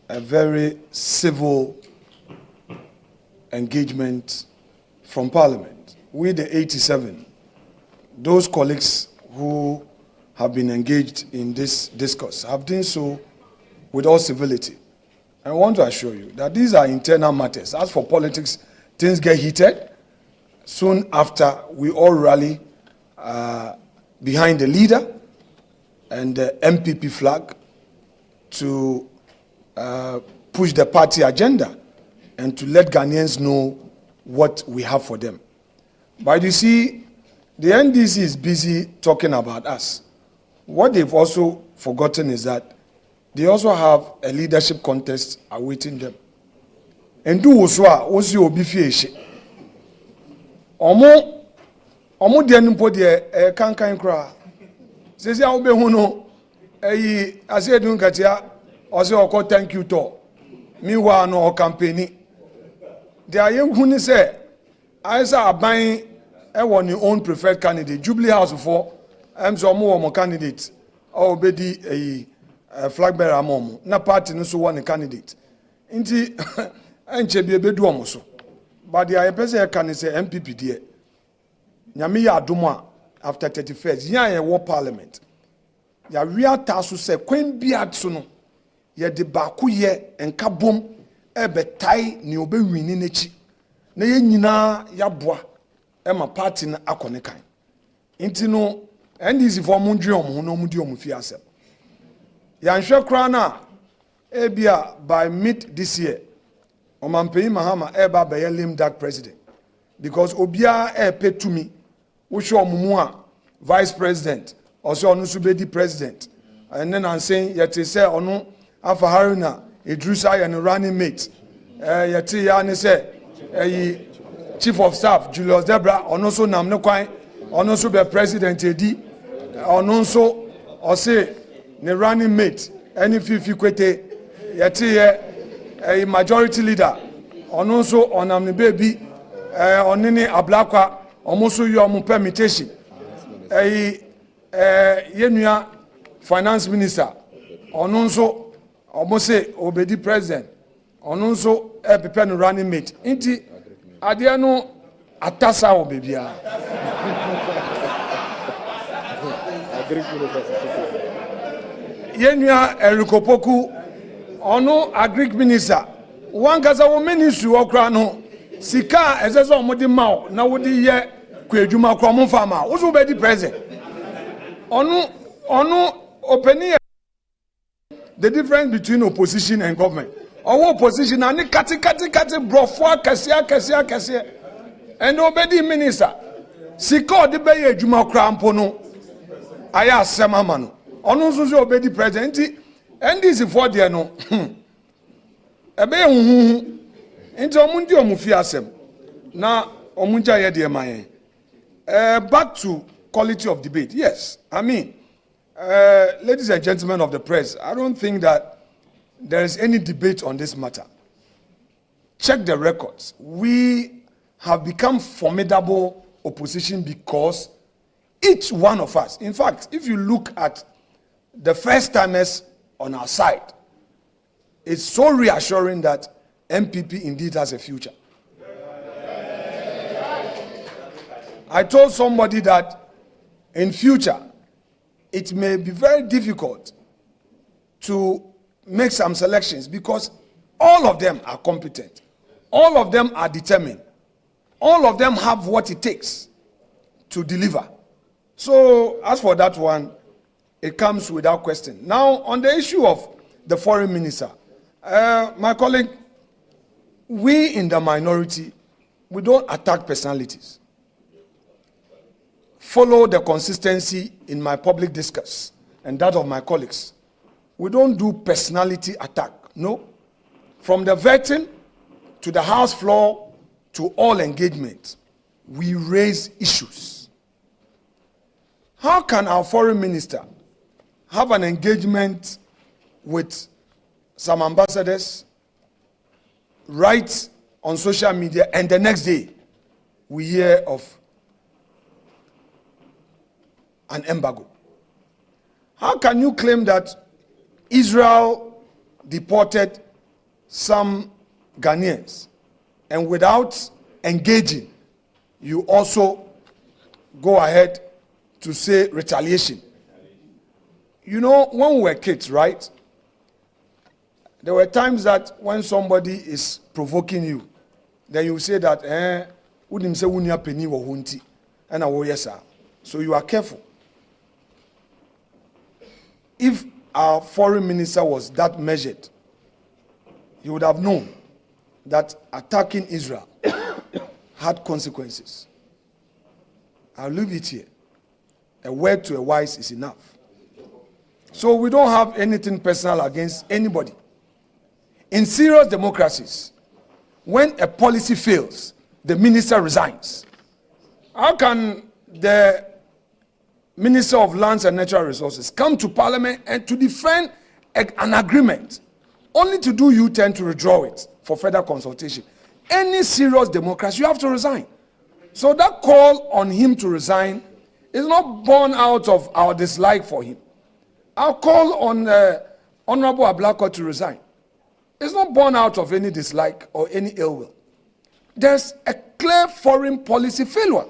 a very civil engagement from Parliament. We, the 87, those colleagues who have been engaged in this discourse have done so with all civility. I want to assure you that these are internal matters. As for politics, things get heated. Soon after, we all rally behind the leader and the MPP flag to push the party agenda and to let Ghanaians know what we have for them. But you see, the NDC is busy talking about us. What they've also forgotten is that they also have a leadership contest awaiting them. And do also obi fieshe. Omo de nimpo de kankan kra. Sesi a obe hu no ase edun katia ose oko thank you to. Meanwhile no campaign. They are hu ni say Aisa aban e won your own preferred candidate. Jubilee House for so omo candidate. obedi flag bearer amom na party no so one candidate nti enche bi ebedu omo so but the pese can say MPP there nyame ya adom a after 31st yan ye wo parliament ya wia taso se kwen bia so no ye de ba ko ye enka bom ebetai ne obewini n'echi na ye nyina ya boa e ma party na akone kan nti no NDC for mundwe omo no mudi omo fi asem ya nhwe kra na ebia by mid this year Omampei Mahama eba be lame duck president because obia petumi wo hwe omumu a vice president also onu so be di president and then I'm saying yet say onu afa Haruna Idrisa ya no running mate yet ya ne say chief of staff Julius Debra onu so nam ne kwan onu so be president edi onu so o say ne running mate any fifi kwete yet a majority leader ono so onam ne baby onene ablakwa omoso yo mo permutation yenua finance minister ono so omose obedi president ono so pepe no running mate nti ade no atasa o bebia yenua erikopoku ono agric minister one gaza wo ministry okra no sika ezezo omodi mawo na wodi ye kwadwuma kro mo fama wo so be di president ono opinion the difference between opposition and government owo opposition ani kati brofo akase and obedi minister sika odi be ye adwuma kra mpo no aya asem ama no ono so obedi president NDC for there no ebe huhu nti omundi omufi asem na omunja ye de man back to quality of debate. Yes, I mean ladies and gentlemen of the press, I don't think that there is any debate on this matter. Check the records. We have become formidable opposition because each one of us, in fact, if you look at the first timers on our side, it's so reassuring that MPP indeed has a future. I told somebody that in future, it may be very difficult to make some selections because all of them are competent. All of them are determined. All of them have what it takes to deliver. So as for that one, it comes without question. Now, on the issue of the foreign minister, my colleague, we in the minority, we don't attack personalities. Follow the consistency in my public discourse and that of my colleagues. We don't do personality attack, no. From the vetting to the House floor to all engagement, we raise issues. How can our foreign minister have an engagement with some ambassadors, write on social media, and the next day we hear of an embargo? How can you claim that Israel deported some Ghanaians and without engaging, you also go ahead to say retaliation? You know, when we were kids, right? There were times that when somebody is provoking you, then you say that, wouldn't say wunya penny or hunti, and yes, sir. So you are careful. If our foreign minister was that measured, you would have known that attacking Israel had consequences. I'll leave it here. A word to a wise is enough. So we don't have anything personal against anybody. In serious democracies, when a policy fails, the minister resigns. How can the Minister of Lands and Natural Resources come to Parliament and to defend an agreement, only to do U-turn to withdraw it for further consultation? Any serious democracy, you have to resign. So that call on him to resign is not born out of our dislike for him, I'll call on Honorable Ablako to resign. It's not born out of any dislike or any ill will. There's a clear foreign policy failure.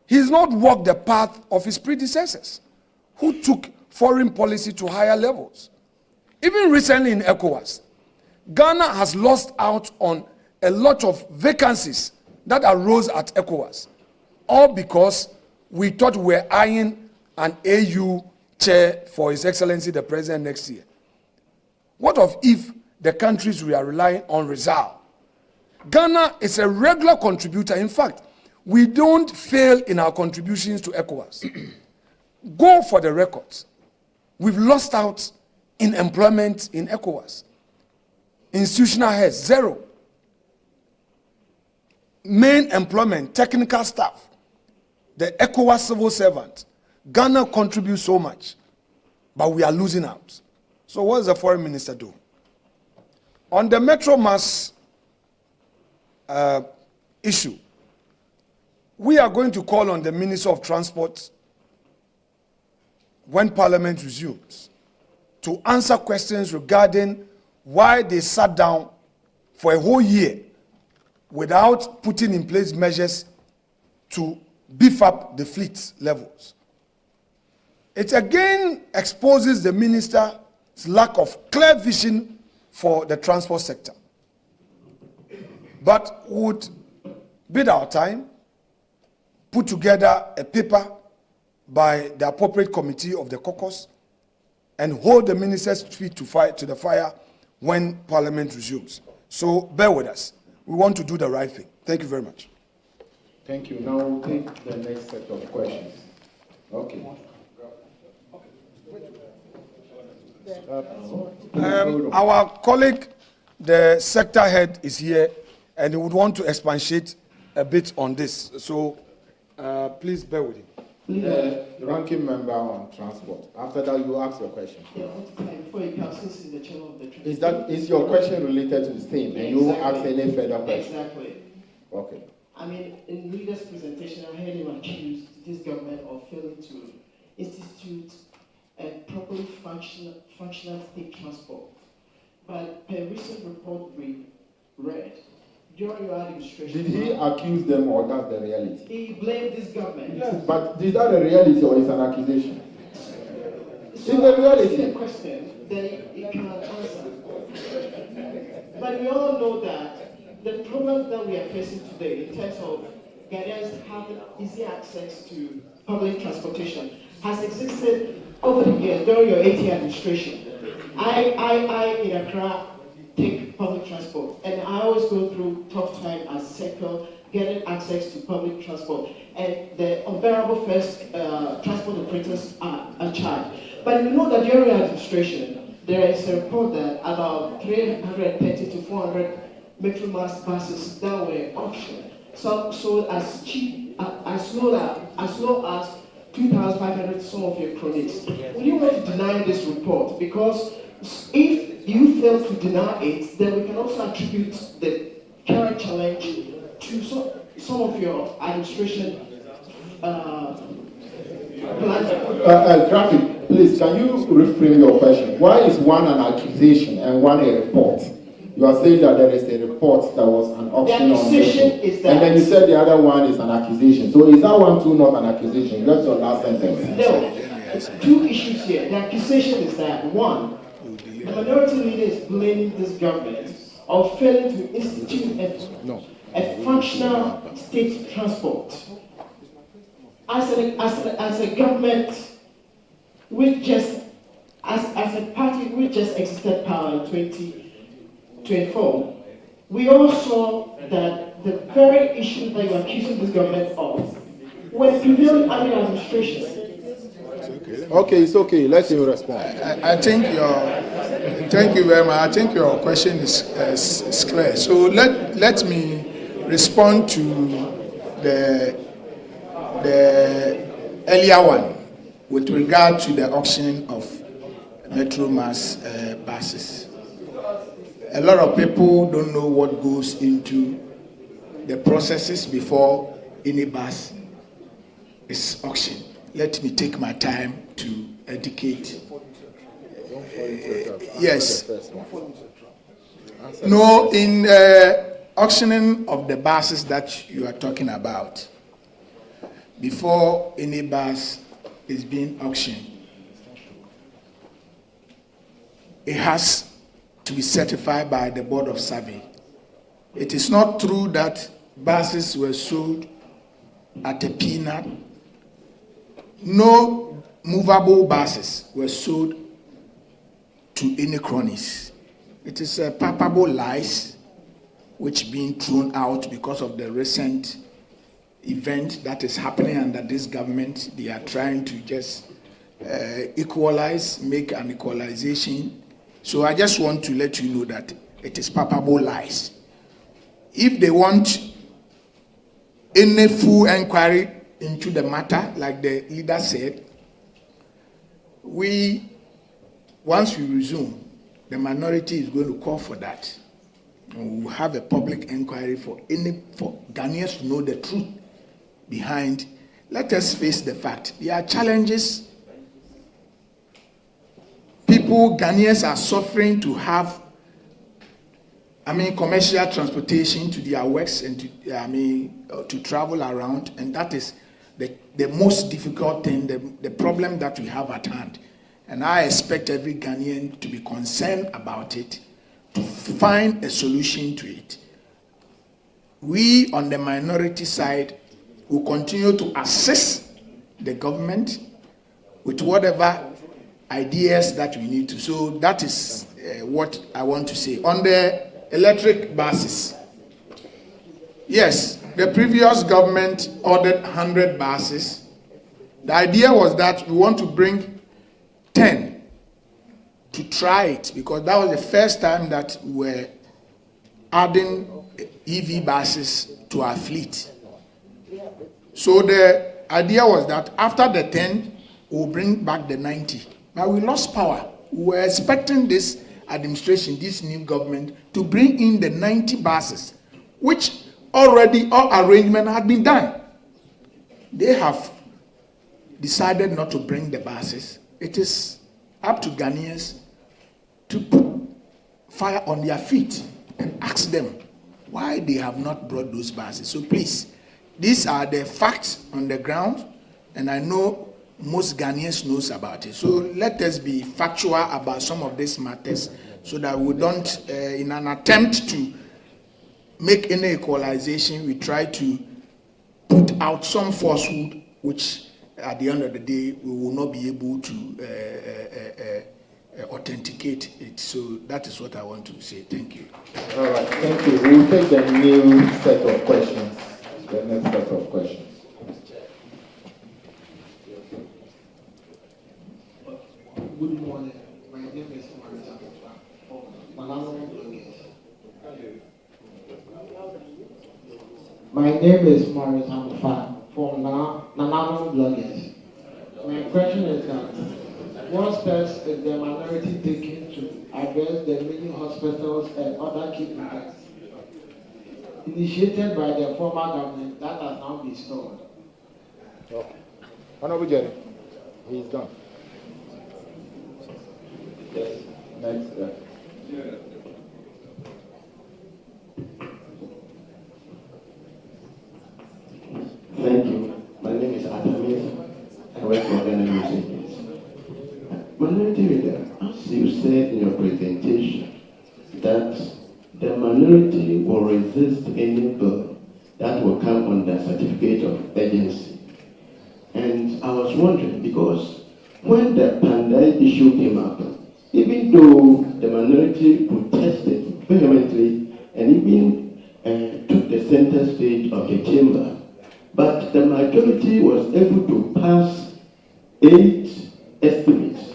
He's not walked the path of his predecessors, who took foreign policy to higher levels. Even recently in ECOWAS, Ghana has lost out on a lot of vacancies that arose at ECOWAS, all because we thought we were eyeing an AU chair for His Excellency the President next year. What of if the countries we are relying on resolve? Ghana is a regular contributor. In fact, we don't fail in our contributions to ECOWAS. Go for the records. We've lost out in employment in ECOWAS. Institutional heads, 0. Main employment, technical staff, the ECOWAS civil servant. Ghana contributes so much, but we are losing out. So what is the foreign minister doing? On the Metromas issue, we are going to call on the Minister of Transport when Parliament resumes to answer questions regarding why they sat down for a whole year without putting in place measures to beef up the fleet levels. It again exposes the minister's lack of clear vision for the transport sector. But would bid our time, put together a paper by the appropriate committee of the caucus, and hold the minister's feet to the fire when Parliament resumes. So bear with us. We want to do the right thing. Thank you very much. Thank you. Now we'll take the next set of questions. Okay. Our colleague, the sector head, is here, and he would want to expatiate a bit on this. So please bear with him. The ranking member on transport. After that, you ask your question. Is your question related to the same? And you ask any further question? Exactly. Okay. I mean, in leader's presentation, I heard him accuse this government of failing to institute a properly functional state transport. But per recent report we read, during your administration... Did he accuse them, or that's the reality? He blamed this government. Yes, but is that the reality or is an accusation? So it's the reality. It's a question, then he cannot answer. But we all know that the problems that we are facing today in terms of Ghanaians having easy access to public transportation has existed over the years during your 8-year administration. I in Accra take public transport, and I always go through tough time as sector getting access to public transport, and the unbearable first transport operators are charged. But we know that during your administration, there is a report that about 330 to 400 Metromas buses that were auctioned, so as cheap, as low as 2,500 some of your cronies. Would you want to deny this report? Because if you fail to deny it, then we can also attribute the current challenge to some of your administration plans. Graphic, please, can you reframe your question? Why is one an accusation and one a report? You are saying that there is a report that was an auction on this, is that, and then you said the other one is an accusation. So is that one too not an accusation? That's your last sentence. No, two issues here. The accusation is that, one, the minority leader is blaming this government of failing to institute a functional state transport. As a government which just, as a party which just exited power in 2024, we all saw that the very issue that you're accusing this government of were prevailing under your administration. Okay, it's okay. Let you respond. Thank you very much. I think your question is clear. So let me respond to the earlier one with regard to the auction of Metromas buses. A lot of people don't know what goes into the processes before any bus is auctioned. Let me take my time to educate Yes. No, in auctioning of the buses that you are talking about, before any bus is being auctioned, it has to be certified by the Board of Survey. It is not true that buses were sold at a peanut. No movable buses were sold to any cronies. It is a palpable lies which being thrown out because of the recent event that is happening under this government. They are trying to just equalize, make an equalization. So I just want to let you know that it is palpable lies. If they want any full inquiry into the matter, like the leader said, once we resume, the minority is going to call for that. And we'll have a public inquiry for Ghanaians to know the truth behind. Let us face the fact. There are challenges. Ghanaians are suffering to have, commercial transportation to their works and to travel around, and that is the most difficult thing, the problem that we have at hand. And I expect every Ghanaian to be concerned about it, to find a solution to it. We on the minority side will continue to assist the government with whatever ideas that we need to. So that is what I want to say. On the electric buses, yes, the previous government ordered 100 buses. The idea was that we want to bring 10 to try it, because that was the first time that we were adding EV buses to our fleet. So the idea was that after the 10, we'll bring back the 90. But we lost power. We were expecting this administration, this new government, to bring in the 90 buses, which already all arrangement had been done. They have decided not to bring the buses. It is up to Ghanaians to put fire on their feet and ask them why they have not brought those buses. So please, these are the facts on the ground, and I know most Ghanaians knows about it. So let us be factual about some of these matters so that we don't, in an attempt to make any equalization, we try to put out some falsehood, which at the end of the day, we will not be able to authenticate it. So that is what I want to say. Thank you. All right, thank you. We will take the new set of questions, the next set of questions. Good morning. My name is Marita Manano Bloggers. My name is Marita Mufa from Nanano Bloggers. My question is that what steps is the minority taking to address the many hospitals and other key projects initiated by the former government that has now been stored? Okay. Honorable Jerry, he's done. Yes. Next. Thank you. My name is Adamis. I work for Ghana Music. Minority leader, as you said in your presentation, that the minority will resist any bill that will come under certificate of urgency. And I was wondering, because when the Pandai issue came up, even though the minority protested vehemently and even took the center stage of the chamber, but the majority was able to pass 8 estimates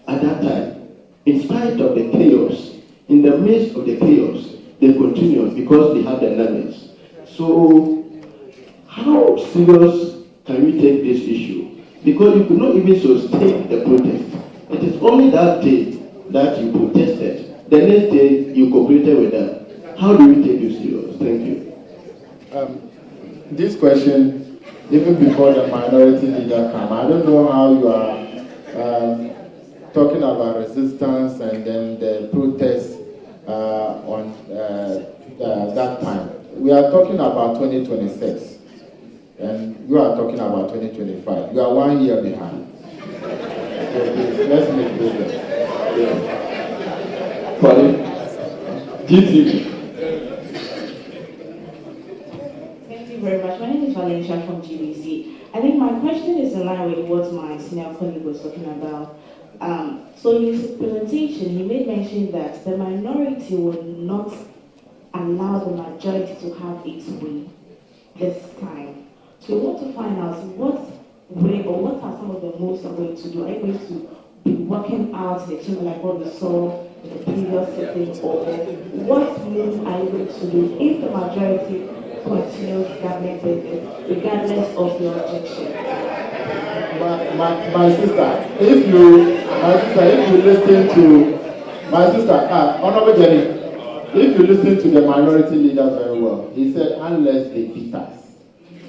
at that time. In spite of the chaos, in the midst of the chaos, they continued because they had the numbers. So, how serious can we take this issue? Because you could not even sustain the protest. It is only that day that you protested. The next day, you cooperated with them. How do we take you serious? Thank you. This question, even before the minority leader come, I don't know how you are talking about resistance and then the protests on that time. We are talking about 2026, and you are talking about 2025. You are 1 year behind. So please, let's make progress. GTV. Thank you very much. My name is Valencia from GBC. I think my question is in line with what my senior colleague was talking about. So in his presentation, he made mention that the minority will not allow the majority to have its way this time. So we want to find out what way or what are some of the moves are going to do. Are you going to be working out the chamber like what we saw in the previous setting, or what moves are you going to do if the majority continues government business regardless of your objection? My sister, if you listen to my sister, Honorable Jenny, if you listen to the minority leader very well, he said unless they beat us.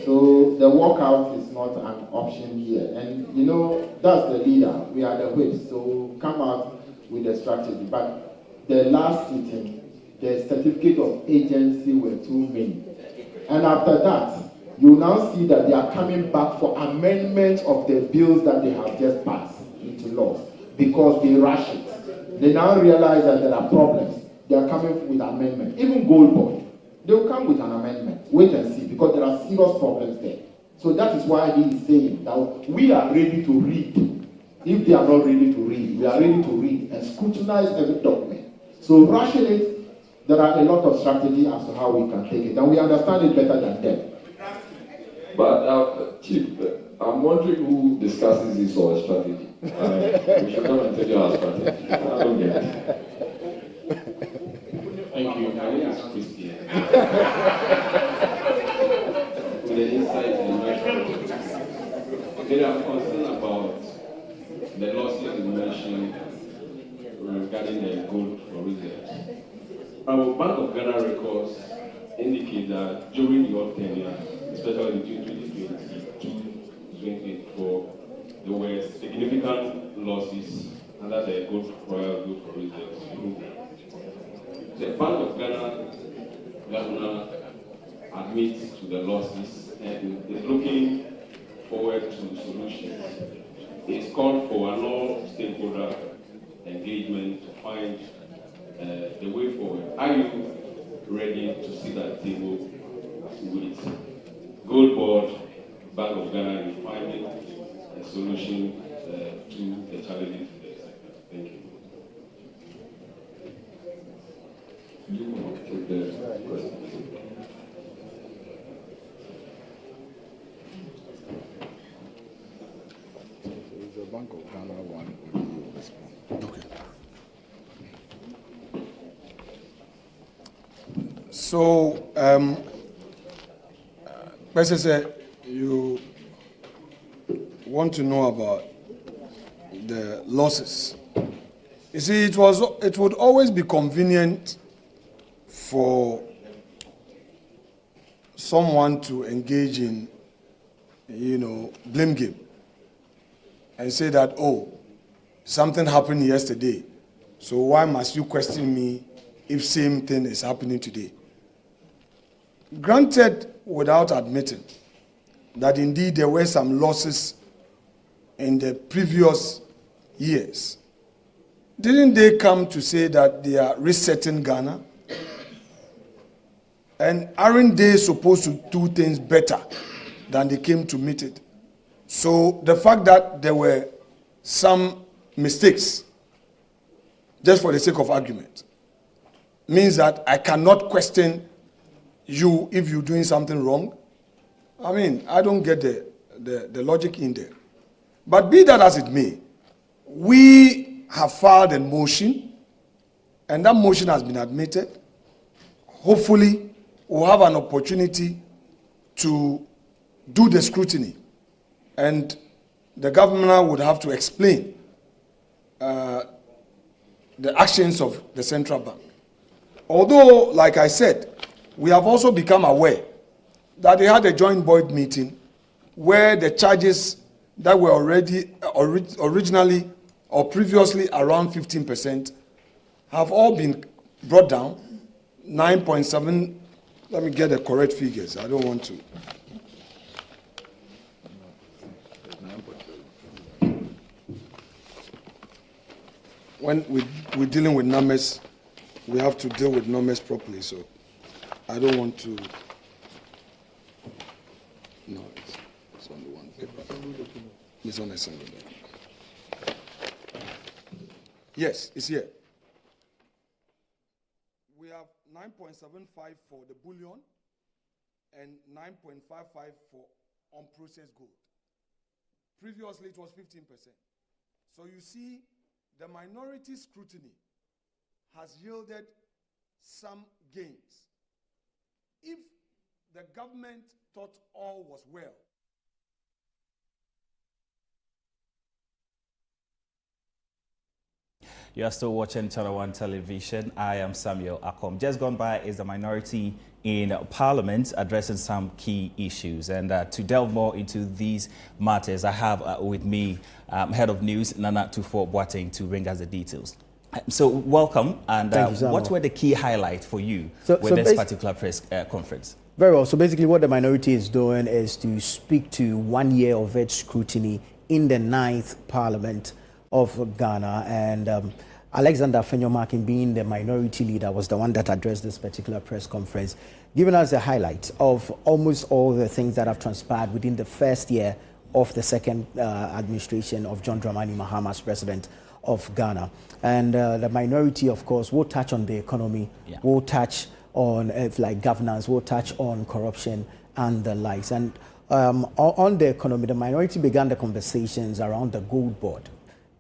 So the walkout is not an option here. And you know, that's the leader. We are the whips. So come out with the strategy. But the last sitting, the certificate of agency were too many. And after that, you now see that they are coming back for amendments of the bills that they have just passed into laws because they rush it. They now realize that there are problems. They are coming with amendment. Even Gold Board, they will come with an amendment. Wait and see, because there are serious problems there. So that is why he is saying that we are ready to read. If they are not ready to read, we are ready to read and scrutinize every document. So rushing it, there are a lot of strategy as to how we can take it, and we understand it better than them. But Chief, I'm wondering who discusses this or strategy. We should come and tell you our strategy. I don't get it. Thank you. My name is Christian. With the insight in my there are concerns about the losses you mentioned regarding the gold for reserves. Our Bank of Ghana records indicate that during your tenure, especially between 2022-2024, there were significant losses under the Royal Gold for Reserves. The Bank of Ghana admits to the losses and is looking forward to solutions. It's called for an all-stakeholder engagement to find the way forward. Are you ready to sit at the table with Gold Board, Bank of Ghana in finding a solution to the challenges in the sector? Thank you. You want to take the question? The Bank of Ghana one will respond. Okay. So, President, you want to know about the losses. You see, it would always be convenient for someone to engage in, blame game and say that, oh, something happened yesterday, so why must you question me if same thing is happening today? Granted, without admitting that indeed there were some losses in the previous years, didn't they come to say that they are resetting Ghana? And aren't they supposed to do things better than they came to meet it? So the fact that there were some mistakes, just for the sake of argument, means that I cannot question you if you're doing something wrong. I mean, I don't get the logic in there. But be that as it may, we have filed a motion, and that motion has been admitted. Hopefully, we'll have an opportunity to do the scrutiny, and the governor would have to explain the actions of the central bank. Although, like I said, we have also become aware that they had a joint board meeting where the charges that were originally or previously around 15%, have all been brought down. 9.7, let me get the correct figures. I don't want to. When we're dealing with numbers, we have to deal with numbers properly, so I don't want to. No, it's on the one paper. It's on a single document. Yes, it's here. We have 9.75 for the bullion and 9.55 for unprocessed gold. Previously, it was 15%. So you see, the minority scrutiny has yielded some gains. If the government thought all was well, you are still watching Channel One Television. I am Samuel Akom. Just gone by is the minority in Parliament addressing some key issues. And to delve more into these matters, I have with me Head of News, Nana Tufo-Boateng, to bring us the details. So welcome. And what were the key highlights for you with this particular press conference? Very well. So basically what the minority is doing is to speak to 1 year of its scrutiny in the 9th Parliament of Ghana. And Alexander Fenyoma, being the minority leader, was the one that addressed this particular press conference, giving us a highlight of almost all the things that have transpired within the first year of the second administration of John Dramani Mahama as president of Ghana. And the minority, of course, will touch on the economy, will touch on like governance, will touch on corruption and the likes. And on the economy, the minority began the conversations around the gold board.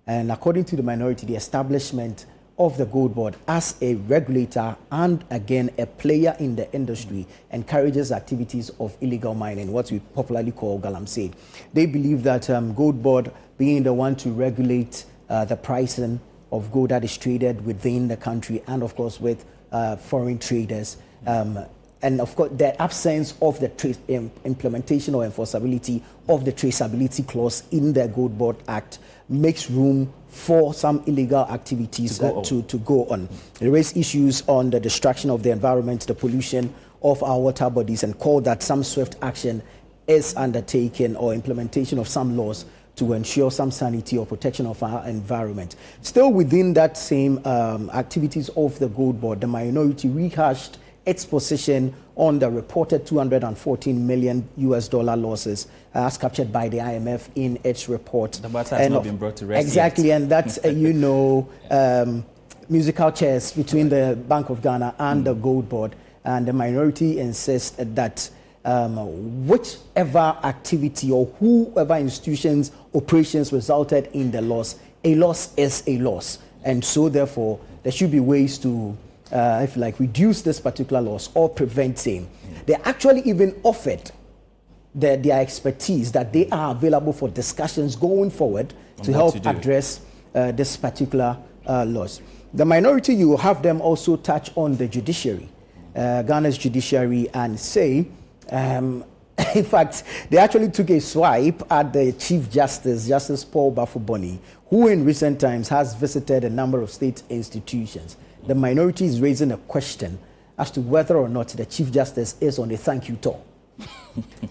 And according to the minority, the establishment of the gold board as a regulator and again a player in the industry encourages activities of illegal mining, what we popularly call galamsey. They believe that gold board being the one to regulate the pricing of gold that is traded within the country and of course with foreign traders, and of course the absence of the implementation or enforceability of the traceability clause in the Gold Board Act makes room for some illegal activities to go on. They raise issues on the destruction of the environment, the pollution of our water bodies, and call that some swift action is undertaken or implementation of some laws to ensure some sanity or protection of our environment. Still within that same activities of the Gold Board, the minority rehashed its position on the reported $214 million losses as captured by the IMF in its report. The matter has not been brought to rest exactly, yet. And that's, musical chairs between the Bank of Ghana and the Gold Board. And the minority insists that whichever activity or whoever institutions operations resulted in the loss, a loss is a loss. And so therefore, there should be ways to if like reduce this particular loss or prevent same. They actually even offered their expertise that they are available for discussions going forward to help address this particular loss. The minority, you will have them also touch on the judiciary, Ghana's judiciary, and say, in fact, they actually took a swipe at the Chief Justice, Justice Paul Bafuboni, who in recent times has visited a number of state institutions. The minority is raising a question as to whether or not the Chief Justice is on a thank you tour.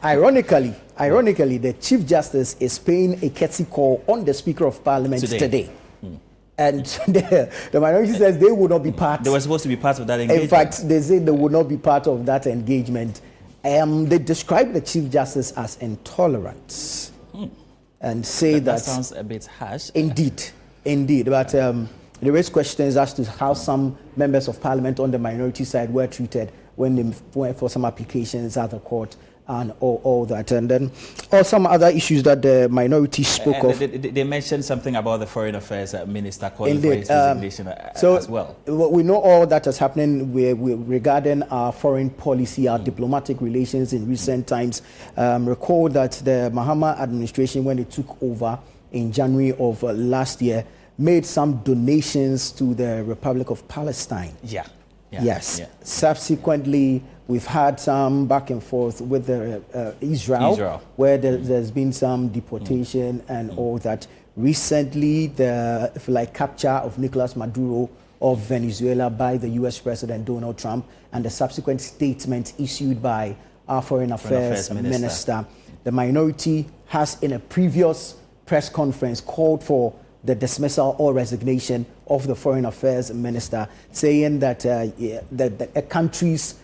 Ironically, the Chief Justice is paying a courtesy call on the Speaker of Parliament today. And the minority says they will not be part. They were supposed to be part of that engagement. In fact, they say they will not be part of that engagement. They describe the Chief Justice as intolerant and say that sounds a bit harsh. Indeed. But they raise questions as to how some members of Parliament on the minority side were treated when they went for some applications at the court and all that. And then some other issues that the minority spoke of. They mentioned something about the Foreign Affairs Minister calling for his resignation as well. We know all that is happening regarding our foreign policy, our diplomatic relations in recent times. Recall that the Mahama administration, when it took over in January of last year, made some donations to the Republic of Palestine. Yes. Subsequently, we've had some back and forth with Israel, where there's been some deportation and all that. recently the, if you like, capture of Nicolas Maduro of Venezuela by the U.S. President Donald Trump and the subsequent statement issued by our Foreign Affairs Minister. The minority has, in a previous press conference, called for the dismissal or resignation of the Foreign Affairs Minister, saying that a country's